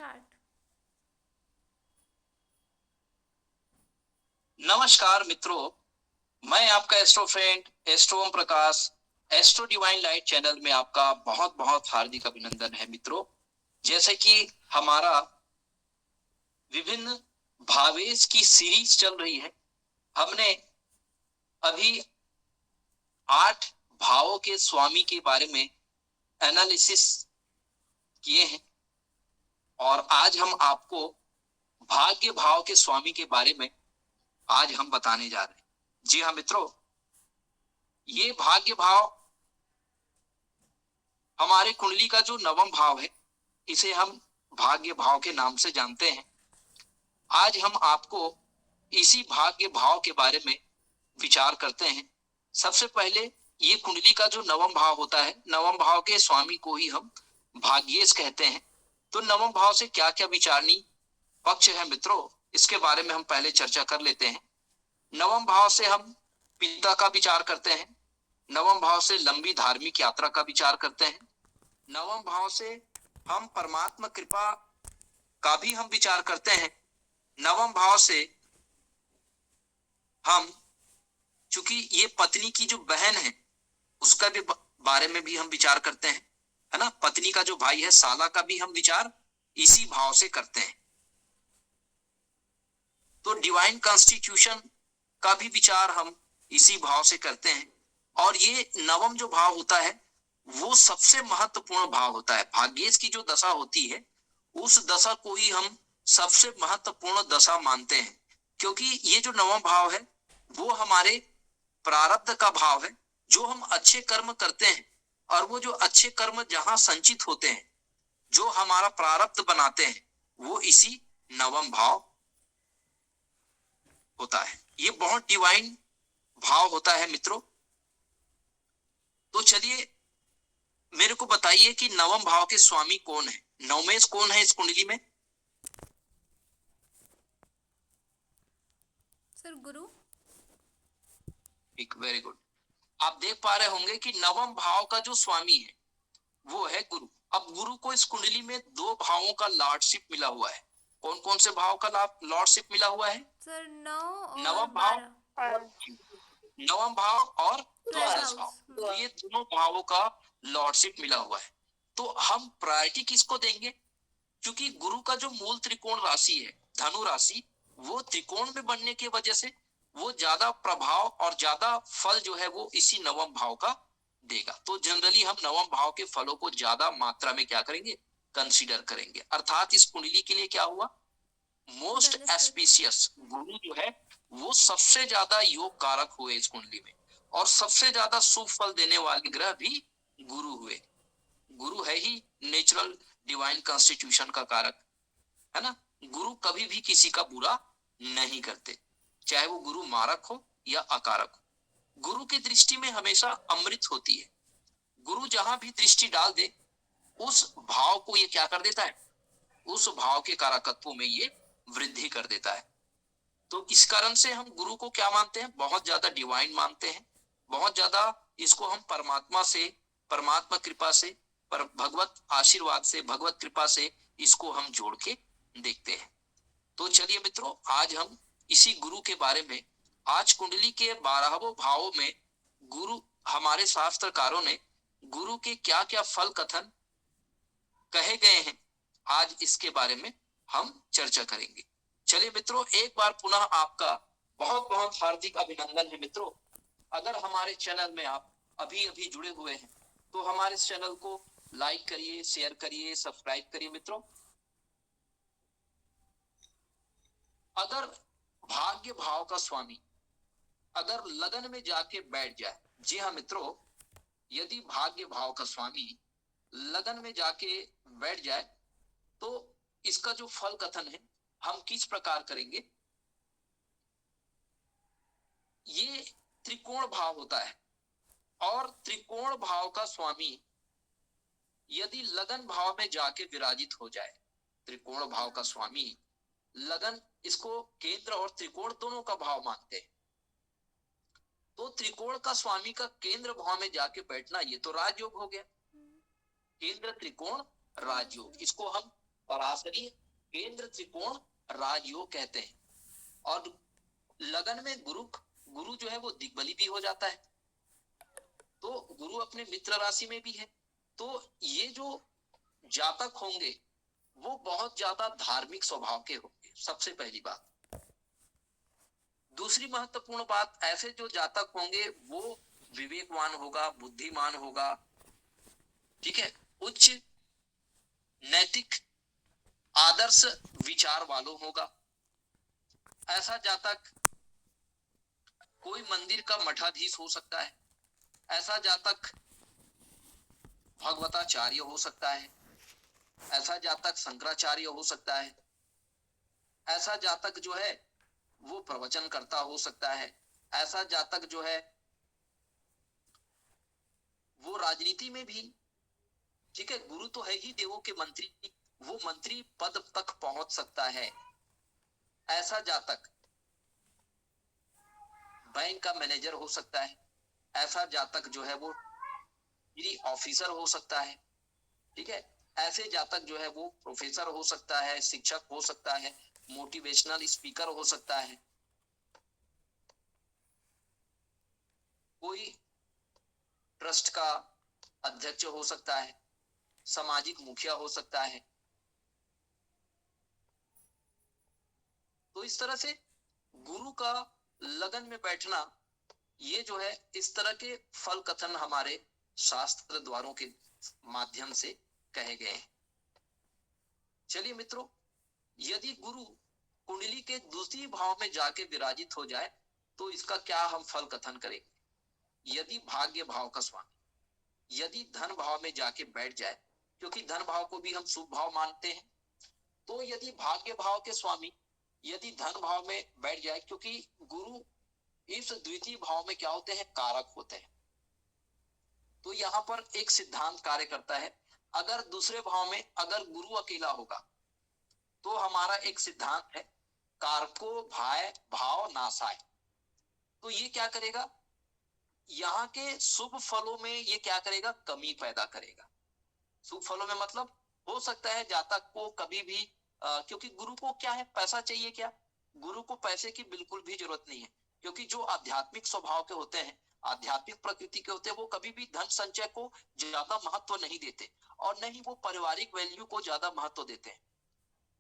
Start. नमस्कार मित्रों, मैं आपका astro friend astro Om Prakash. Astro divine light channel में आपका बहुत बहुत हार्दिक अभिनंदन है मित्रों। जैसे कि हमारा विभिन्न भावेश की सीरीज चल रही है, हमने अभी 8 भावों के स्वामी के बारे में एनालिसिस किए हैं और आज हम आपको भाग्य भाव के स्वामी के बारे में आज हम बताने जा रहे हैं। जी हाँ मित्रों, ये भाग्य भाव हमारे कुंडली का जो नवम भाव है, इसे हम भाग्य भाव के नाम से जानते हैं। आज हम आपको इसी भाग्य भाव के बारे में विचार करते हैं। सबसे पहले ये कुंडली का जो नवम भाव होता है, नवम भाव के स्वामी को ही हम भाग्येश कहते हैं। तो नवम भाव से क्या क्या विचारनी पक्ष है मित्रों, इसके बारे में हम पहले चर्चा कर लेते हैं। नवम भाव से हम पिता का विचार करते हैं। नवम भाव से लंबी धार्मिक यात्रा का विचार करते हैं। नवम भाव से हम परमात्मा कृपा का भी हम विचार करते हैं। नवम भाव से हम, चूंकि ये पत्नी की जो बहन है उसका भी बारे में भी हम विचार करते हैं, है ना। पत्नी का जो भाई है साला का भी हम विचार इसी भाव से करते हैं। तो डिवाइन कॉन्स्टिट्यूशन का भी विचार हम इसी भाव से करते हैं। और ये नवम जो भाव होता है वो सबसे महत्वपूर्ण भाव होता है। भाग्येश की जो दशा होती है उस दशा को ही हम सबसे महत्वपूर्ण दशा मानते हैं, क्योंकि ये जो नवम भाव है वो हमारे प्रारब्ध का भाव है। जो हम अच्छे कर्म करते हैं और वो जो अच्छे कर्म जहां संचित होते हैं, जो हमारा प्रारब्ध बनाते हैं, वो इसी नवम भाव होता है। ये बहुत डिवाइन भाव होता है मित्रों। तो चलिए मेरे को बताइए कि नवम भाव के स्वामी कौन है, नवमेश कौन है इस कुंडली में। सर गुरु। एक वेरी गुड। आप देख पा रहे होंगे कि नवम भाव का जो स्वामी है वो है गुरु। अब गुरु को इस कुंडली में 2 भावों का लॉर्डशिप मिला हुआ है। कौन कौन से भाव का लॉर्डशिप मिला हुआ है? सर 9 और नवम भाव 12। और नवम भाव और 12th द्वादश भाव। हाउस। तो ये दोनों भावों का लॉर्डशिप मिला हुआ है। तो हम प्रायोरिटी किसको देंगे? क्योंकि गुरु का जो मूल त्रिकोण राशि है धनु राशि, वो त्रिकोण में बनने की वजह से वो ज्यादा प्रभाव और ज्यादा फल जो है वो इसी नवम भाव का देगा। तो जनरली हम नवम भाव के फलों को ज्यादा मात्रा में क्या करेंगे, कंसीडर करेंगे। अर्थात इस कुंडली के लिए क्या हुआ, मोस्ट एस्पिशियस गुरु जो है वो सबसे ज्यादा योग कारक हुए इस कुंडली में, और सबसे ज्यादा शुभ फल देने वाले ग्रह भी गुरु हुए। गुरु है ही नेचुरल डिवाइन कॉन्स्टिट्यूशन का कारक, है ना। गुरु कभी भी किसी का बुरा नहीं करते, चाहे वो गुरु मारक हो या अकारक हो। गुरु की दृष्टि में हमेशा अमृत होती है। गुरु जहां भी दृष्टि डाल दे उस भाव को ये क्या कर देता है, उस भाव के कारकत्व में ये वृद्धि कर देता है। तो इस कारण से हम गुरु को क्या मानते हैं, बहुत ज्यादा डिवाइन मानते हैं। बहुत ज्यादा इसको हम परमात्मा से, परमात्मा कृपा से, पर भगवत आशीर्वाद से, भगवत कृपा से इसको हम जोड़ के देखते हैं। तो चलिए मित्रों, आज हम इसी गुरु के बारे में, आज कुंडली के 12वें भावों में गुरु, हमारे शास्त्रकारों ने गुरु के क्या क्या फल कथन कहे गए हैं, आज इसके बारे में हम चर्चा करेंगे। चलिए मित्रों, एक बार पुनः आपका बहुत बहुत हार्दिक अभिनंदन है मित्रों। अगर हमारे चैनल में आप अभी अभी जुड़े हुए हैं तो हमारे चैनल को लाइक करिए, शेयर करिए, सब्सक्राइब करिए मित्रों। अगर भाग्य भाव का स्वामी अगर लगन में जाके बैठ जाए, जी हाँ मित्रों, यदि भाग्य भाव का स्वामी लगन में जाके बैठ जाए तो इसका जो फल कथन है हम किस प्रकार करेंगे। ये त्रिकोण भाव होता है और त्रिकोण भाव का स्वामी यदि लगन भाव में जाके विराजित हो जाए, त्रिकोण भाव का स्वामी लगन, इसको केंद्र और त्रिकोण दोनों का भाव मानते हैं। तो त्रिकोण का स्वामी का केंद्र भाव में जाके बैठना, ये तो राजयोग हो गया। केंद्र त्रिकोण राजयोग, इसको हम पराशरी केंद्र त्रिकोण राजयोग कहते हैं। और लगन में गुरु जो है वो दिग्बली भी हो जाता है, तो गुरु अपने मित्र राशि में भी है। तो ये जो जातक होंगे वो बहुत ज्यादा धार्मिक स्वभाव के होंगे, सबसे पहली बात। दूसरी महत्वपूर्ण बात, ऐसे जो जातक होंगे वो विवेकवान होगा, बुद्धिमान होगा, ठीक है, उच्च नैतिक आदर्श विचार वालों होगा। ऐसा जातक कोई मंदिर का मठाधीश हो सकता है, ऐसा जातक भगवताचार्य हो सकता है, ऐसा जातक शंकराचार्य हो सकता है, ऐसा जातक जो है वो प्रवचन करता हो सकता है, ऐसा जातक जो है वो राजनीति में भी, ठीक है, गुरु तो है ही देवों के मंत्री, वो मंत्री पद तक पहुंच सकता है। ऐसा जातक बैंक का मैनेजर हो सकता है, ऐसा जातक जो है वो ऑफिसर हो सकता है, ठीक है, ऐसे जातक जो है वो प्रोफेसर हो सकता है, शिक्षक हो सकता है, मोटिवेशनल स्पीकर हो सकता है, कोई ट्रस्ट का अध्यक्ष हो सकता है, सामाजिक मुखिया हो सकता है। तो इस तरह से गुरु का लगन में बैठना, ये जो है इस तरह के फल कथन हमारे शास्त्र द्वारों के माध्यम से कहे गए हैं। चलिए मित्रों, यदि गुरु कुंडली के दूसरी भाव में जाके विराजित हो जाए तो इसका क्या हम फल कथन करेंगे। यदि भाग्य भाव का स्वामी यदि धन भाव में जाके बैठ जाए, क्योंकि धन भाव को भी हम शुभ भाव मानते हैं, तो यदि भाग्य भाव के स्वामी यदि धन भाव में बैठ जाए, क्योंकि गुरु इस द्वितीय भाव में क्या होते हैं, कारक होते हैं। तो यहाँ पर एक सिद्धांत कार्य करता है, अगर दूसरे भाव में अगर गुरु अकेला होगा तो हमारा एक सिद्धांत है, कारको भाव नासाय। तो ये क्या करेगा, यहाँ के शुभ फलों में ये क्या करेगा, कमी पैदा करेगा। शुभ फलों में मतलब हो सकता है जातक को कभी भी क्योंकि गुरु को क्या है, पैसा चाहिए क्या, गुरु को पैसे की बिल्कुल भी जरूरत नहीं है, क्योंकि जो आध्यात्मिक स्वभाव के होते हैं, आध्यात्मिक प्रकृति के होते हैं, वो कभी भी धन संचय को ज्यादा महत्व नहीं देते और न ही वो पारिवारिक वैल्यू को ज्यादा महत्व देते हैं।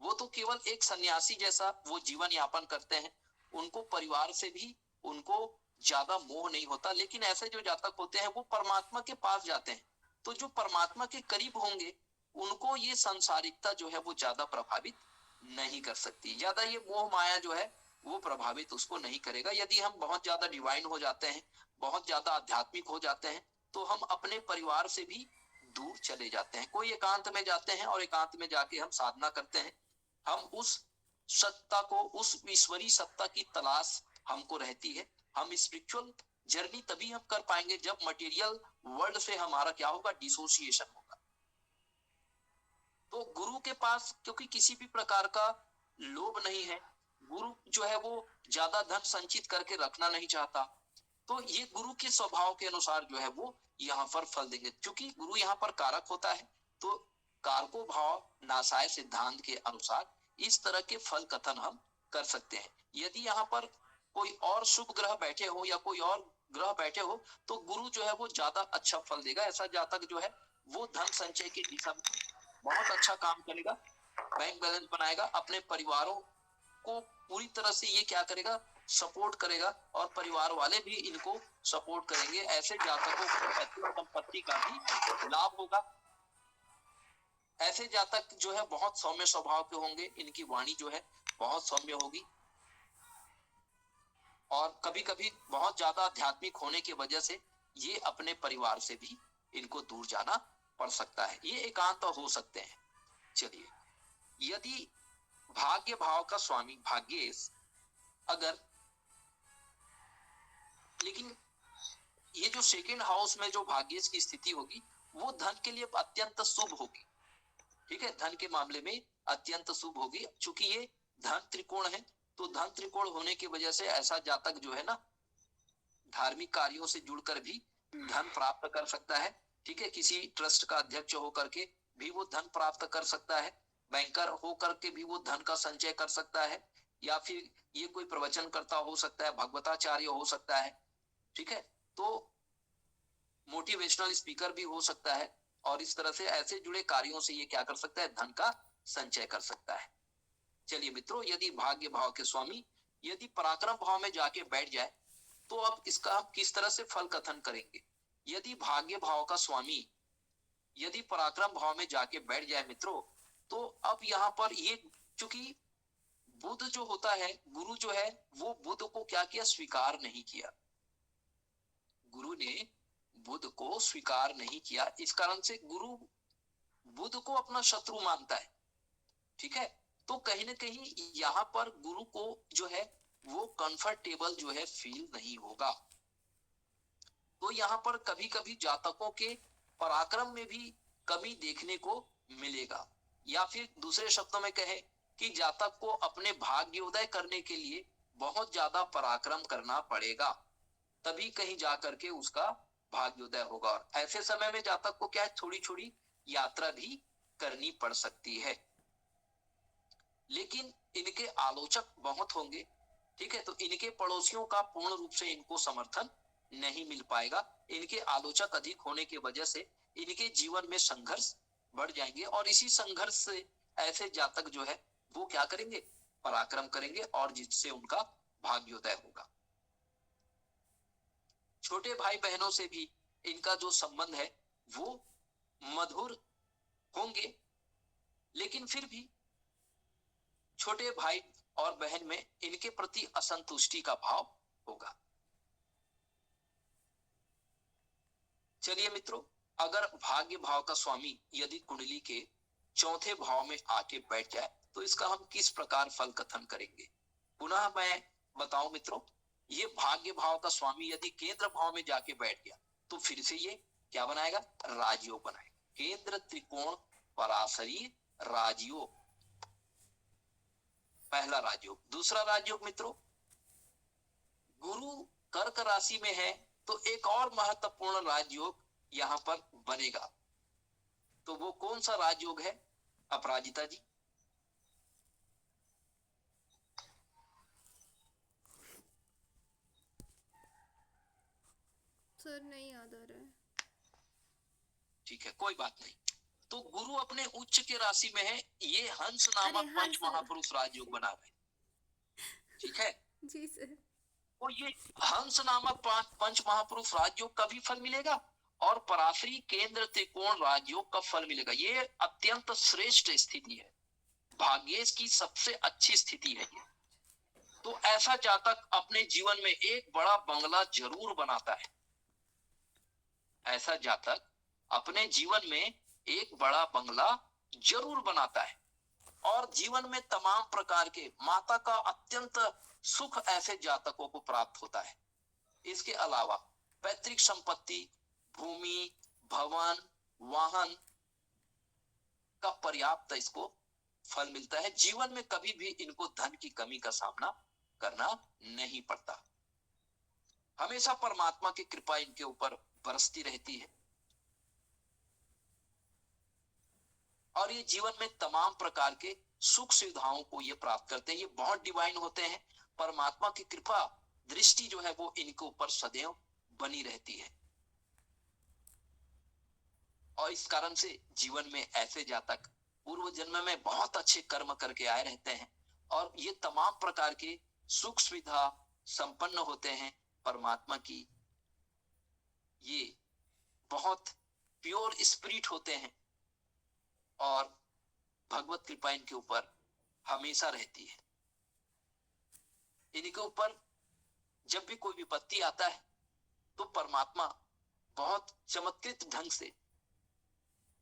वो तो केवल एक सन्यासी जैसा वो जीवन यापन करते हैं, उनको परिवार से भी उनको ज्यादा मोह नहीं होता। लेकिन ऐसे जो जातक होते हैं वो परमात्मा के पास जाते हैं, तो जो परमात्मा के करीब होंगे उनको ये सांसारिकता जो है वो ज्यादा प्रभावित नहीं कर सकती, ज्यादा ये मोह माया जो है वो प्रभावित उसको नहीं करेगा। यदि हम बहुत ज्यादा डिवाइन हो जाते हैं, बहुत ज्यादा आध्यात्मिक हो जाते हैं, तो हम अपने परिवार से भी दूर चले जाते हैं, कोई एकांत में जाते हैं और एकांत में जाके हम साधना करते हैं। हम उस सत्ता को, उस ईश्वरीय सत्ता की तलाश हमको रहती है। हम स्पिरिचुअल जर्नी तभी हम कर पाएंगे जब मटेरियल वर्ल्ड से हमारा क्या होगा, डिसोसिएशन होगा। तो गुरु के पास क्योंकि किसी भी प्रकार का लोभ नहीं है, गुरु जो है वो ज्यादा धन संचित करके रखना नहीं चाहता, तो ये गुरु के स्वभाव के अनुसार जो है वो यहाँ पर फल देंगे। क्योंकि गुरु यहाँ पर कारक होता है, तो कारको भाव नासाय सिद्धांत के अनुसार इस तरह के फल कथन हम कर सकते हैं। यदि यहाँ पर कोई और शुभ ग्रह बैठे हो या कोई और ग्रह बैठे हो तो गुरु जो है वो ज्यादा अच्छा फल देगा। ऐसा जातक जो है वो धन संचय की दिशा में बहुत अच्छा काम करेगा, बैंक बैलेंस बनाएगा, अपने परिवारों को पूरी तरह से ये क्या करेगा, सपोर्ट करेगा और परिवार वाले भी इनको सपोर्ट करेंगे। ऐसे जातकों को संपत्ति का भी लाभ होगा। ऐसे जातक जो है बहुत सौम्य स्वभाव के होंगे, इनकी वाणी जो है बहुत सौम्य होगी और कभी कभी बहुत ज्यादा आध्यात्मिक होने की वजह से ये अपने परिवार से भी इनको दूर जाना पड़ सकता है, ये एकांत हो सकते हैं। चलिए, यदि भाग्य भाव का स्वामी भाग्येश अगर, लेकिन ये जो सेकंड हाउस में जो भाग्येश की स्थिति होगी वो धन के लिए अत्यंत शुभ होगी, ठीक है, धन के मामले में अत्यंत शुभ होगी। चूंकि ये धन त्रिकोण है, तो धन त्रिकोण होने की वजह से ऐसा जातक जो है ना धार्मिक कार्यों से जुड़कर भी धन प्राप्त कर सकता है, ठीक है, किसी ट्रस्ट का अध्यक्ष होकर के भी वो धन प्राप्त कर सकता है। बैंकर हो करके भी वो धन का संचय कर सकता है, या फिर ये कोई प्रवचनकर्ता हो सकता है, भगवताचार्य हो सकता है, ठीक है, तो मोटिवेशनल स्पीकर भी हो सकता है, और इस तरह से ऐसे जुड़े कार्यों से ये क्या कर सकता है, धन का संचय कर सकता है। चलिए मित्रों, यदि भाग्य भाव के स्वामी यदि पराक्रम भाव में जाके बैठ जाए, तो अब इसका हम किस तरह से फल कथन करेंगे। यदि भाग्य भाव का स्वामी यदि पराक्रम भाव में जाके बैठ जाए मित्रों, तो अब यहाँ पर ये, चूंकि बुध जो होता है, गुरु जो है, वो बुध को क्या किया, स्वीकार नहीं किया। गुरु ने बुध को स्वीकार नहीं किया, इस कारण से गुरु बुध को अपना शत्रु मानता है, ठीक है। तो कहीं ना कहीं यहाँ पर गुरु को जो है वो कंफर्टेबल जो है फील नहीं होगा। तो यहाँ पर कभी कभी जातकों के पराक्रम में भी कमी देखने को मिलेगा, या फिर दूसरे शब्दों में कहे कि जातक को अपने भाग्योदय करने के लिए बहुत ज्यादा पराक्रम करना पड़ेगा, तभी कहीं जा करके उसका भाग्योदय होगा। और ऐसे समय में जातक को क्या है, थोड़ी थोड़ी यात्रा भी करनी पड़ सकती है। लेकिन इनके आलोचक बहुत होंगे, ठीक है, तो इनके पड़ोसियों का पूर्ण रूप से इनको समर्थन नहीं मिल पाएगा। इनके आलोचक अधिक होने की वजह से इनके जीवन में संघर्ष बढ़ जाएंगे, और इसी संघर्ष से ऐसे जातक जो है वो क्या करेंगे, पराक्रम करेंगे, और जिससे उनका भाग्योदय होगा। छोटे भाई बहनों से भी इनका जो संबंध है वो मधुर होंगे, लेकिन फिर भी छोटे भाई और बहन में इनके प्रति असंतुष्टि का भाव होगा। चलिए मित्रों, अगर भाग्य भाव का स्वामी यदि कुंडली के चौथे भाव में आके बैठ जाए, तो इसका हम किस प्रकार फल कथन करेंगे। पुनः मैं बताऊं मित्रों, ये भाग्य भाव का स्वामी यदि केंद्र भाव में जाके बैठ गया, तो फिर से ये क्या बनाएगा, राजयोग बनाएगा। केंद्र त्रिकोण पराशरी राजयोग, पहला राजयोग। दूसरा राजयोग मित्रों, गुरु कर्क राशि में है, तो एक और महत्वपूर्ण राजयोग यहाँ पर बनेगा। तो वो कौन सा राजयोग है, अपराजिता जी? सर नहीं याद आ रहा है। ठीक है, कोई बात नहीं। तो गुरु अपने उच्च के राशि में है, ये हंस नामक पंच महापुरुष राजयोग बना रहे, ठीक है जी सर। तो ये हंस नामक पंच महापुरुष राजयोग का भी फल मिलेगा, और पराशरी केंद्र त्रिकोण राजयोग का फल मिलेगा। ये अत्यंत श्रेष्ठ स्थिति है, भाग्येश की सबसे अच्छी स्थिति है ये। तो ऐसा जातक अपने जीवन में एक बड़ा बंगला जरूर बनाता है, ऐसा जातक अपने जीवन में एक बड़ा बंगला जरूर बनाता है, और जीवन में तमाम प्रकार के माता का अत्यंत सुख ऐसे जातकों को प्राप्त होता है। इसके अलावा पैतृक संपत्ति, भूमि, भवन, वाहन का पर्याप्त इसको फल मिलता है। जीवन में कभी भी इनको धन की कमी का सामना करना नहीं पड़ता, हमेशा परमात्मा की कृपा इनके ऊपर बरसती रहती है, और ये जीवन में तमाम प्रकार के सुख सुविधाओं को ये प्राप्त करते हैं। ये बहुत डिवाइन होते हैं, परमात्मा की कृपा दृष्टि जो है वो इनके ऊपर सदैव बनी रहती है, और इस कारण से जीवन में ऐसे जातक पूर्व जन्म में बहुत अच्छे कर्म करके आए रहते हैं, और ये तमाम प्रकार के सुख सुविधा संपन्न होते हैं। परमात्मा की ये बहुत प्योर स्पिरिट होते हैं, और भगवत कृपा इनके ऊपर हमेशा रहती है। इनके ऊपर जब भी कोई विपत्ति आता है, तो परमात्मा बहुत चमत्कृत ढंग से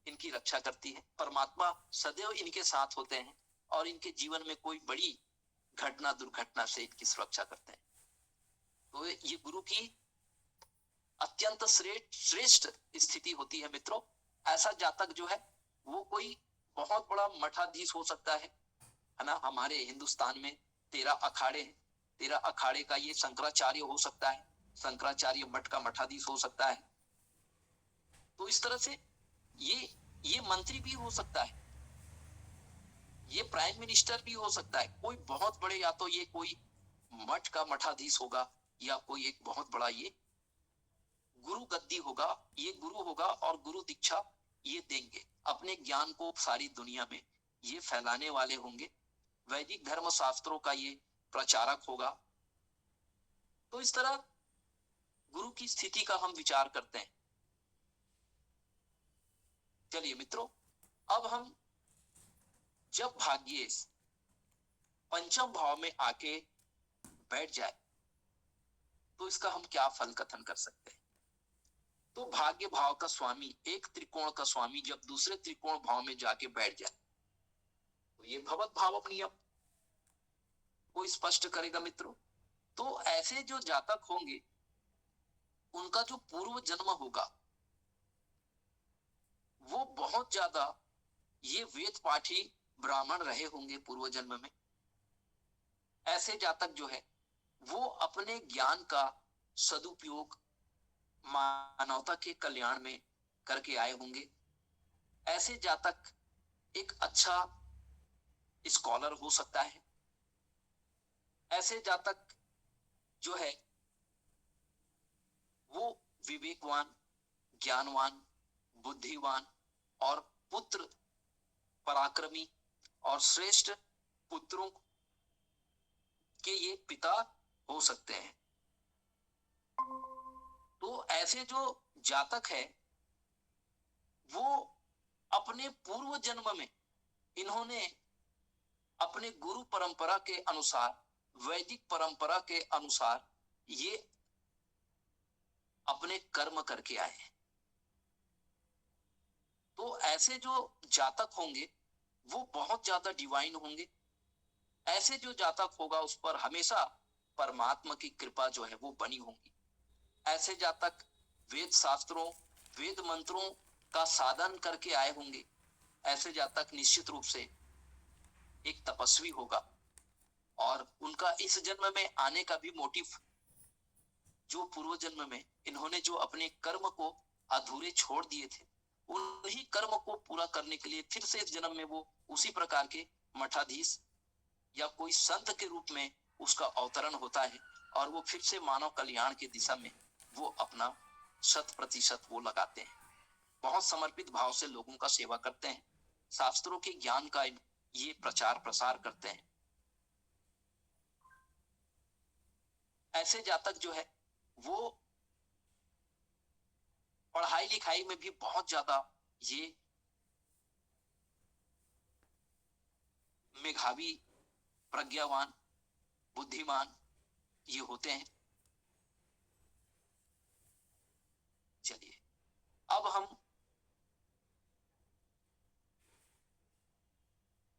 इनकी रक्षा करती है। परमात्मा सदैव इनके साथ होते हैं, और इनके जीवन में कोई बड़ी घटना दुर्घटना से इनकी सुरक्षा करते हैं। तो ये गुरु की अत्यंत श्रेष्ठ स्थिति होती है मित्रों। ऐसा जातक जो है वो कोई बहुत बड़ा मठाधीश हो सकता है ना। हमारे हिंदुस्तान में 13 अखाड़े हैं, 13 अखाड़े का ये शंकराचार्य हो सकता है, शंकराचार्य मठ का मठाधीश हो सकता है। तो इस तरह से ये मंत्री भी हो सकता है, ये प्राइम मिनिस्टर भी हो सकता है, कोई बहुत बड़े, या तो ये कोई मठ का मठाधीश होगा, या कोई एक बहुत बड़ा ये गुरु गद्दी होगा, ये गुरु होगा और गुरु दीक्षा ये देंगे, अपने ज्ञान को सारी दुनिया में ये फैलाने वाले होंगे, वैदिक धर्म शास्त्रों का ये प्रचारक होगा। तो इस तरह गुरु की स्थिति का हम विचार करते हैं। चलिए मित्रों, अब हम जब भाग्येश पंचम भाव में आके बैठ जाए तो इसका हम क्या फल कथन कर सकते हैं। तो भाग्य भाव का स्वामी, एक त्रिकोण का स्वामी जब दूसरे त्रिकोण भाव में जाके बैठ जाए तो ये भवत भाव नियम को स्पष्ट करेगा मित्रों। तो ऐसे जो जातक होंगे उनका जो पूर्व जन्म होगा वो बहुत ज्यादा ये वेद पाठी ब्राह्मण रहे होंगे पूर्व जन्म में। ऐसे जातक जो है वो अपने ज्ञान का सदुपयोग मानवता के कल्याण में करके आए होंगे। ऐसे जातक एक अच्छा स्कॉलर हो सकता है। ऐसे जातक जो है वो विवेकवान, ज्ञानवान, बुद्धिवान और पुत्र पराक्रमी और श्रेष्ठ पुत्रों के ये पिता हो सकते हैं। तो ऐसे जो जातक है वो अपने पूर्व जन्म में इन्होंने अपने गुरु परंपरा के अनुसार, वैदिक परंपरा के अनुसार ये अपने कर्म करके आए हैं। तो ऐसे जो जातक होंगे वो बहुत ज्यादा डिवाइन होंगे। ऐसे जो जातक होगा उस पर हमेशा परमात्मा की कृपा जो है वो बनी होगी। ऐसे जातक वेद शास्त्रों, वेद मंत्रों का साधन करके आए होंगे। ऐसे जातक निश्चित रूप से एक तपस्वी होगा और उनका इस जन्म में आने का भी मोटिव, जो पूर्व जन्म में इन्होंने जो अपने कर्म को अधूरे छोड़ दिए थे उन्हीं कर्म को पूरा करने के लिए फिर से इस जन्म में वो उसी प्रकार के मठाधीश या कोई संत के रूप में उसका अवतरण होता है और वो फिर से मानव कल्याण की दिशा में वो अपना 100% वो लगाते हैं। बहुत समर्पित भाव से लोगों का सेवा करते हैं, शास्त्रों के ज्ञान का ये प्रचार प्रसार करते हैं। ऐसे जातक जो है वो पढ़ाई लिखाई में भी बहुत ज्यादा ये मेधावी, प्रज्ञावान, बुद्धिमान ये होते हैं। चलिए अब हम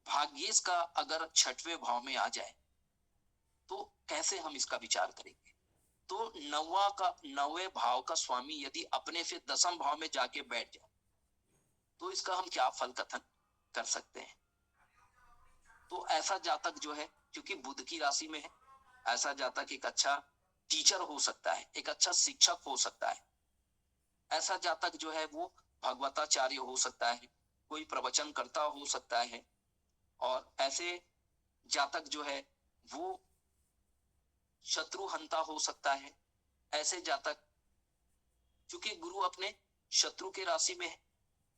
भाग्येश का अगर छठवें भाव में आ जाए तो कैसे हम इसका विचार करेंगे। तो नौवे भाव का स्वामी यदि अपने से दसम भाव में जाके बैठ जाए तो इसका हम क्या फल कथन कर सकते हैं। तो ऐसा जातक जो है क्योंकि बुध की राशि में है, ऐसा जातक एक अच्छा टीचर हो सकता है, एक अच्छा शिक्षक हो सकता है। ऐसा जातक जो है वो भगवताचार्य हो सकता है, कोई प्रवचन करता हो सकता है। और ऐसे जातक जो है वो शत्रुहंता हो सकता है। ऐसे जातक क्योंकि गुरु अपने शत्रु के राशि में है,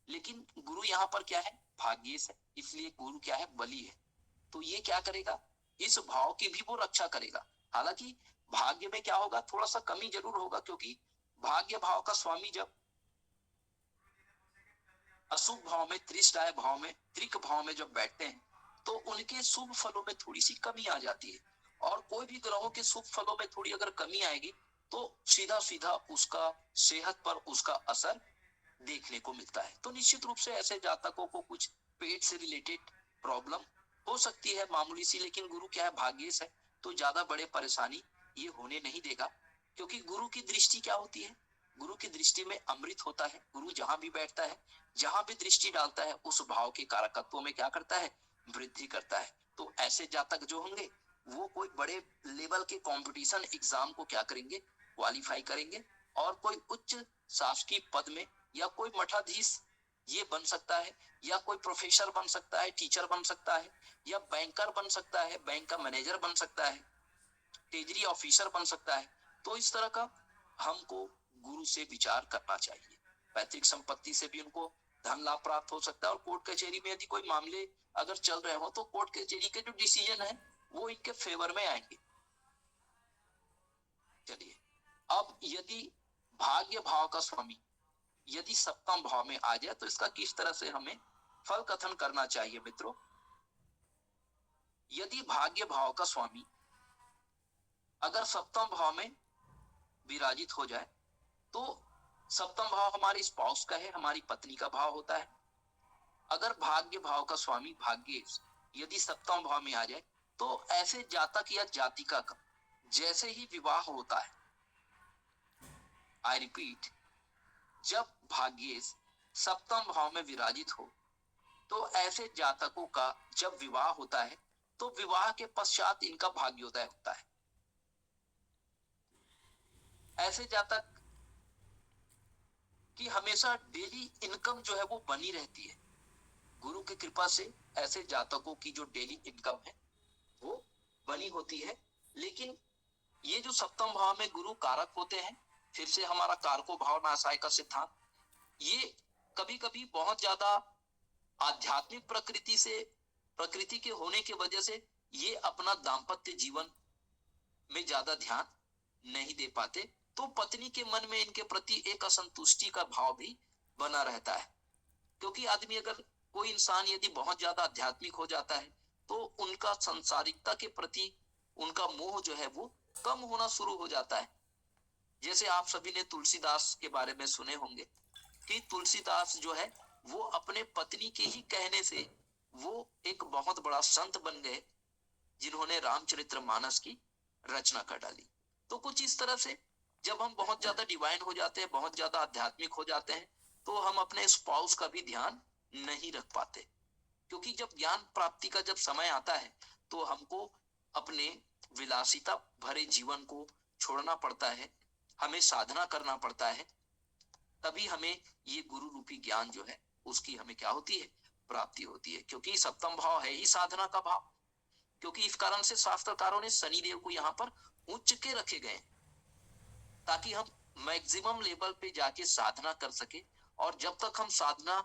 लेकिन गुरु यहाँ पर क्या है, भाग्येश है, इसलिए गुरु क्या है, बली है। तो ये क्या करेगा, इस भाव की भी वो रक्षा करेगा। हालांकि भाग्य में क्या होगा, थोड़ा सा कमी जरूर होगा, क्योंकि भाग्य भाव का स्वामी जब अशुभ भाव में, त्रिष्टाय भाव में, त्रिक भाव में जब बैठते हैं तो उनके शुभ फलों में थोड़ी सी कमी आ जाती है। और कोई भी ग्रहों के शुभ फलों में थोड़ी अगर कमी आएगी तो सीधा सीधा उसका सेहत पर उसका असर देखने को मिलता है। तो निश्चित रूप से ऐसे जातकों को कुछ पेट से रिलेटेड प्रॉब्लम हो सकती है मामूली सी, लेकिन गुरु क्या है, भाग्येश है, तो ज्यादा बड़े परेशानी ये होने नहीं देगा। क्योंकि गुरु की दृष्टि क्या होती है, गुरु की दृष्टि में अमृत होता है। गुरु जहां भी बैठता है, जहां भी दृष्टि डालता है, उस भाव के कारकत्वों में क्या करता है, वृद्धि करता है। तो ऐसे जातक जो होंगे वो कोई बड़े लेवल के कंपटीशन एग्जाम को क्या करेंगे, क्वालिफाई करेंगे और कोई उच्च शासकीय पद में या कोई मठाधीश ये बन सकता है, या कोई प्रोफेसर बन सकता है, टीचर बन सकता है, या बैंकर बन सकता है, बैंक का मैनेजर बन सकता है, ट्रेजरी ऑफिसर बन सकता है। तो इस तरह का हमको गुरु से विचार करना चाहिए। पैतृक संपत्ति से भी उनको धन लाभ प्राप्त हो सकता है, और कोर्ट कचहरी में यदि कोई मामले अगर चल रहे हो तो कोर्ट कचहरी के जो डिसीजन है वो इनके फेवर में आएंगे। चलिए, अब यदि भाग्य भाव का स्वामी यदि सप्तम भाव में आ जाए तो इसका किस तरह से हमें फल कथन करना चाहिए मित्रों। यदि भाग्य भाव का स्वामी अगर सप्तम भाव में विराजित हो जाए तो सप्तम भाव हमारे स्पाउस का है, हमारी पत्नी का भाव होता है। अगर भाग्य भाव का स्वामी भाग्य यदि सप्तम भाव में आ जाए तो ऐसे जातक या जातिका का जैसे ही विवाह होता है, आई रिपीट, जब भाग्येश सप्तम भाव में विराजित हो तो ऐसे जातकों का जब विवाह होता है तो विवाह के पश्चात इनका भाग्योदय होता है। ऐसे जातक की हमेशा डेली इनकम जो है वो बनी रहती है। गुरु की कृपा से ऐसे जातकों की जो डेली इनकम है वो बनी होती है। लेकिन ये जो सप्तम भाव में गुरु कारक होते हैं, फिर से हमारा कारको भाव नाशाय का सिद्धांत, ये कभी कभी बहुत ज्यादा आध्यात्मिक प्रकृति के होने की वजह से ये अपना दाम्पत्य जीवन में ज्यादा ध्यान नहीं दे पाते, तो पत्नी के मन में इनके प्रति एक असंतुष्टि का भाव भी बना रहता है। क्योंकि आदमी अगर कोई इंसान यदि बहुत ज्यादा आध्यात्मिक हो जाता है तो उनका संसारिकता के प्रति उनका मोह जो है वो कम होना शुरू हो जाता है। जैसे आप सभी ने तुलसीदास के बारे में सुने होंगे कि तुलसीदास जो है वो अपने पत्नी के ही कहने से वो एक बहुत बड़ा संत बन गए जिन्होंने रामचरितमानस की रचना कर डाली। तो कुछ इस तरह से जब हम बहुत ज्यादा डिवाइन हो जाते हैं, बहुत ज्यादा आध्यात्मिक हो जाते हैं, तो हम अपने स्पाउस का भी ध्यान नहीं रख पाते। क्योंकि जब ज्ञान प्राप्ति का जब समय आता है तो हमको अपने विलासिता भरे जीवन को छोड़ना पड़ता है, हमें साधना करना पड़ता है, तभी हमें ये गुरु रूपी ज्ञान जो है उसकी हमें क्या होती है, प्राप्ति होती है। क्योंकि सप्तम भाव है ही साधना का भाव। क्योंकि इस कारण से शास्त्रकारों ने शनिदेव को यहाँ पर उच्च के रखे गए ताकि हम मैक्सिमम लेवल पे जाके साधना कर सके, और जब तक हम साधना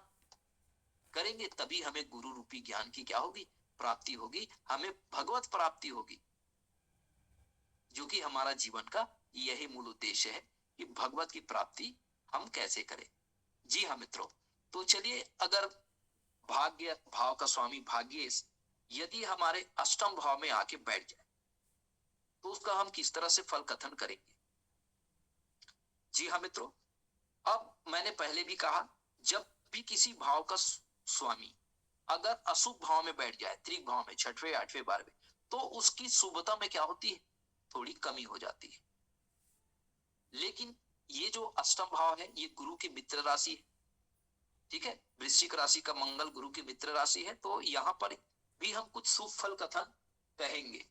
करेंगे तभी हमें गुरु रूपी ज्ञान की क्या होगी, प्राप्ति होगी, हमें भगवत प्राप्ति होगी, जो कि हमारा जीवन का यही मूल उद्देश्य है कि भगवत की प्राप्ति हम कैसे करें। जी हाँ मित्रों, तो चलिए, अगर भाग्य भाव का स्वामी भाग्येश यदि हमारे अष्टम भाव में आके बैठ जाए तो उसका हम किस तरह से फल कथन करेंगे। जी हाँ मित्रों, अब मैंने पहले भी कहा, जब भी किसी भाव का स्वामी अगर अशुभ भाव में बैठ जाए, त्रिक भाव में, छठवें आठवें बारहवें, तो उसकी शुभता में क्या होती है, थोड़ी कमी हो जाती है। लेकिन ये जो अष्टम भाव है ये गुरु की मित्र राशि है, ठीक है, वृश्चिक राशि का मंगल गुरु की मित्र राशि है, तो यहाँ पर भी हम कुछ शुभ फल कथन कहेंगे।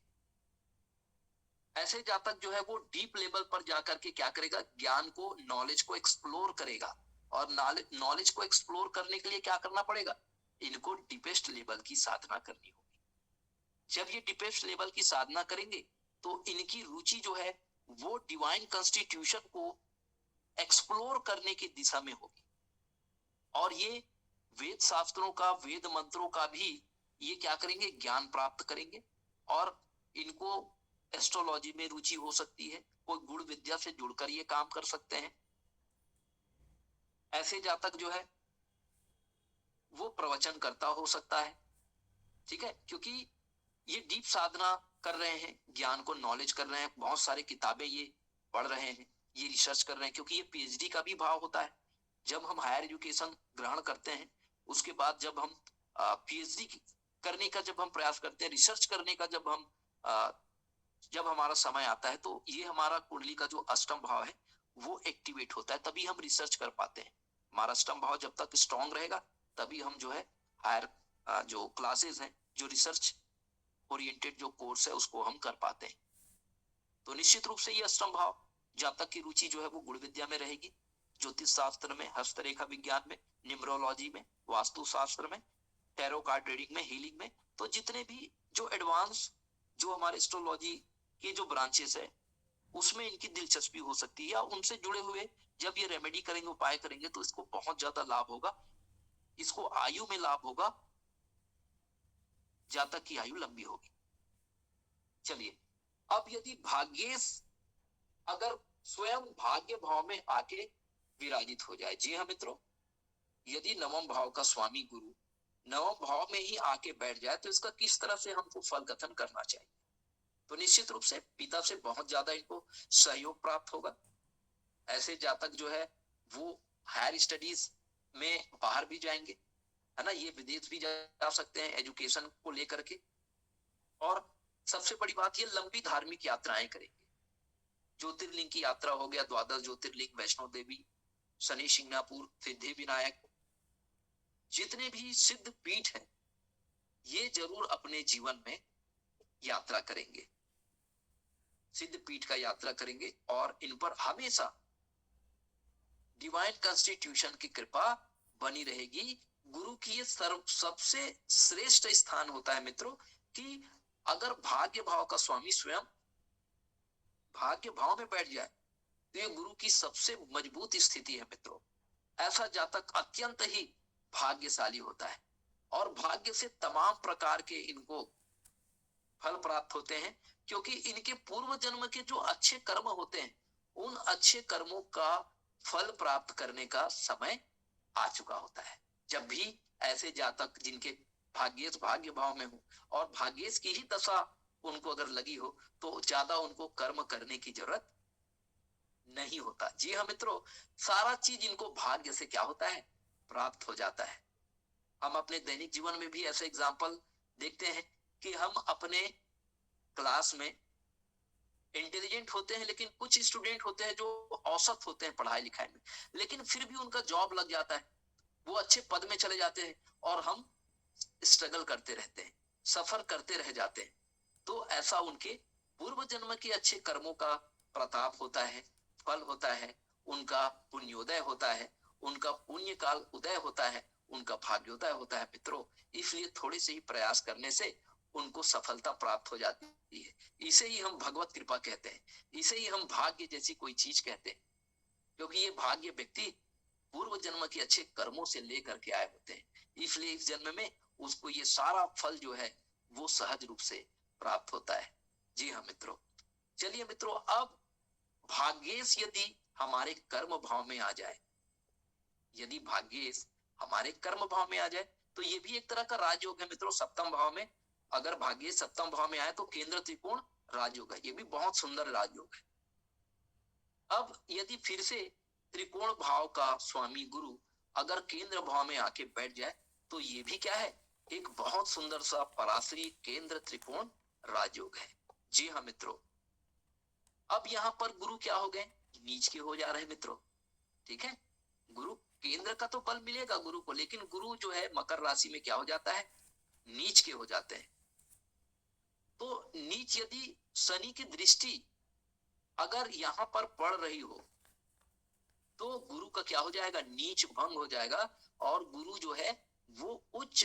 ऐसे जातक जो है वो डीप लेवल पर जाकर के क्या करेगा, ज्ञान को, नॉलेज को एक्सप्लोर करेगा, और नॉलेज को एक्सप्लोर करने के लिए क्या करना पड़ेगा, इनको डीपेस्ट लेवल की साधना करनी होगी। जब ये डीपेस्ट लेवल की साधना करेंगे तो इनकी रुचि जो है वो डिवाइन कॉन्स्टिट्यूशन को एक्सप्लोर करने की दिशा में होगी, और ये वेद शास्त्रों का, वेद मंत्रों का भी ये क्या करेंगे, ज्ञान प्राप्त करेंगे, और इनको एस्ट्रोलॉजी में रुचि हो सकती है, कोई गुण विद्या से जुड़कर ये काम कर सकते हैं। ऐसे जातक जो है वो प्रवचन करता हो सकता है, ठीक है, क्योंकि ये डीप साधना कर रहे हैं, ज्ञान को, नॉलेज कर रहे हैं, बहुत सारी किताबें ये पढ़ रहे हैं, ये रिसर्च कर रहे हैं, क्योंकि ये पीएचडी का भी भाव होता है। जब हम हायर एजुकेशन ग्रहण करते हैं उसके बाद जब हम पीएचडी करने का जब हम प्रयास करते हैं, रिसर्च करने का जब हमारा समय आता है, तो ये हमारा कुंडली का जो अष्टम भाव है वो एक्टिवेट होता है, तभी हम रिसर्च कर पाते हैं। हमारा अष्टम भाव जब तक स्ट्रांग रहेगा तभी हम जो है हायर जो क्लासेस हैं, जो रिसर्च ओरिएंटेड जो कोर्स है उसको हम कर पाते हैं। तो निश्चित रूप से ये अष्टम भाव जातक की रुचि जो है वो गुण विद्या में रहेगी, ज्योतिष शास्त्र में, हस्तरेखा विज्ञान में, न्यूमरोलॉजी में, वास्तु शास्त्र में, टैरो कार्ड रीडिंग में, हीलिंग में। तो जितने भी जो एडवांस जो हमारे एस्ट्रोलॉजी के जो ब्रांचेस है उसमें इनकी दिलचस्पी हो सकती है, या उनसे जुड़े हुए जब ये रेमेडी करेंगे, उपाय करेंगे, तो इसको बहुत ज्यादा लाभ होगा, इसको आयु में लाभ होगा, जातक की आयु लंबी होगी। चलिए, अब यदि भाग्येश अगर स्वयं भाग्य भाव में आके विराजित हो जाए, जी हाँ मित्रों, यदि नवम भाव का स्वामी गुरु नवम भाव में ही आके बैठ जाए तो इसका किस तरह से हमको फल कथन करना चाहिए। तो निश्चित रूप से पिता से बहुत ज्यादा इनको सहयोग प्राप्त होगा। ऐसे जातक जो है वो हायर स्टडीज में बाहर भी जाएंगे, है ना, ये विदेश भी जा सकते हैं एजुकेशन को लेकर के। और सबसे बड़ी बात, ये लंबी धार्मिक यात्राएं करेंगे। ज्योतिर्लिंग की यात्रा हो गया, द्वादश ज्योतिर्लिंग, वैष्णो देवी, शनि शिंगणापुर, सिद्धि विनायक, जितने भी सिद्ध पीठ है ये जरूर अपने जीवन में यात्रा करेंगे, सिद्ध पीठ का यात्रा करेंगे, और इन पर हमेशा डिवाइन कॉन्स्टिट्यूशन की कृपा बनी रहेगी। गुरु की ये सबसे श्रेष्ठ स्थान होता है मित्रों कि अगर भाग्य भाव का स्वामी स्वयं भाग्य भाव में बैठ जाए तो ये गुरु की सबसे मजबूत स्थिति है मित्रों। ऐसा जातक अत्यंत ही भाग्यशाली होता है, और भाग्य से तमाम प्रकार के इनको फल प्राप्त होते हैं, क्योंकि इनके पूर्व जन्म के जो अच्छे कर्म होते हैं उन अच्छे कर्मों का फल प्राप्त करने का समय आ चुका होता है। जब भी ऐसे जातक जिनके भाग्येश भाग्य भाव में हो और भाग्येश की ही दशा उनको अगर लगी हो तो ज्यादा उनको कर्म करने की जरूरत नहीं होता। जी हाँ मित्रों, सारा चीज इनको भाग्य से क्या होता है, प्राप्त हो जाता है। हम अपने दैनिक जीवन में भी ऐसे एग्जाम्पल देखते हैं कि हम अपने क्लास में इंटेलिजेंट होते हैं, लेकिन कुछ स्टूडेंट होते हैं जो औसत होते हैं पढ़ाई लिखाई में, लेकिन फिर भी उनका जॉब लग जाता है, वो अच्छे पद में चले जाते हैं, और हम स्ट्रगल करते रहते हैं, सफर करते रह जाते हैं। तो ऐसा उनके पूर्व जन्म के अच्छे कर्मों का प्रताप होता है, फल होता है, उनका पुण्योदय होता है, उनका पुण्य काल उदय होता है, उनका भाग्योदय होता है मित्रों। इसलिए थोड़े से ही प्रयास करने से उनको सफलता प्राप्त हो जाती है। इसे ही हम भगवत कृपा कहते हैं, इसे ही हम भाग्य जैसी कोई चीज कहते हैं, क्योंकि ये भाग्य व्यक्ति पूर्व जन्म के अच्छे कर्मों से लेकर के आए होते हैं, इसलिए इस जन्म में उसको ये सारा फल जो है वो सहज रूप से प्राप्त होता है। जी हाँ मित्रों, चलिए मित्रों, अब भाग्येश यदि हमारे कर्म भाव में आ जाए, यदि भाग्येश हमारे कर्म भाव में आ जाए तो ये भी एक तरह का राजयोग है मित्रों। सप्तम भाव में अगर भाग्येश सप्तम भाव में आए तो केंद्र त्रिकोण राजयोग है, ये भी बहुत सुंदर राजयोग है। अब यदि फिर से त्रिकोण भाव का स्वामी गुरु अगर केंद्र भाव में आके बैठ जाए तो ये भी क्या है, एक बहुत सुंदर सा पराश्री केंद्र त्रिकोण राजयोग है। जी हाँ मित्रों, अब यहाँ पर गुरु क्या हो गए, नीच के हो जा रहे हैं मित्रों। ठीक है, गुरु केंद्र का तो बल मिलेगा गुरु को, लेकिन गुरु जो है मकर राशि में क्या हो जाता है, नीच के हो जाते हैं। तो नीच यदि शनि की दृष्टि अगर यहाँ पर पड़ रही हो तो गुरु का क्या हो जाएगा, नीच भंग हो जाएगा, और गुरु जो है वो उच्च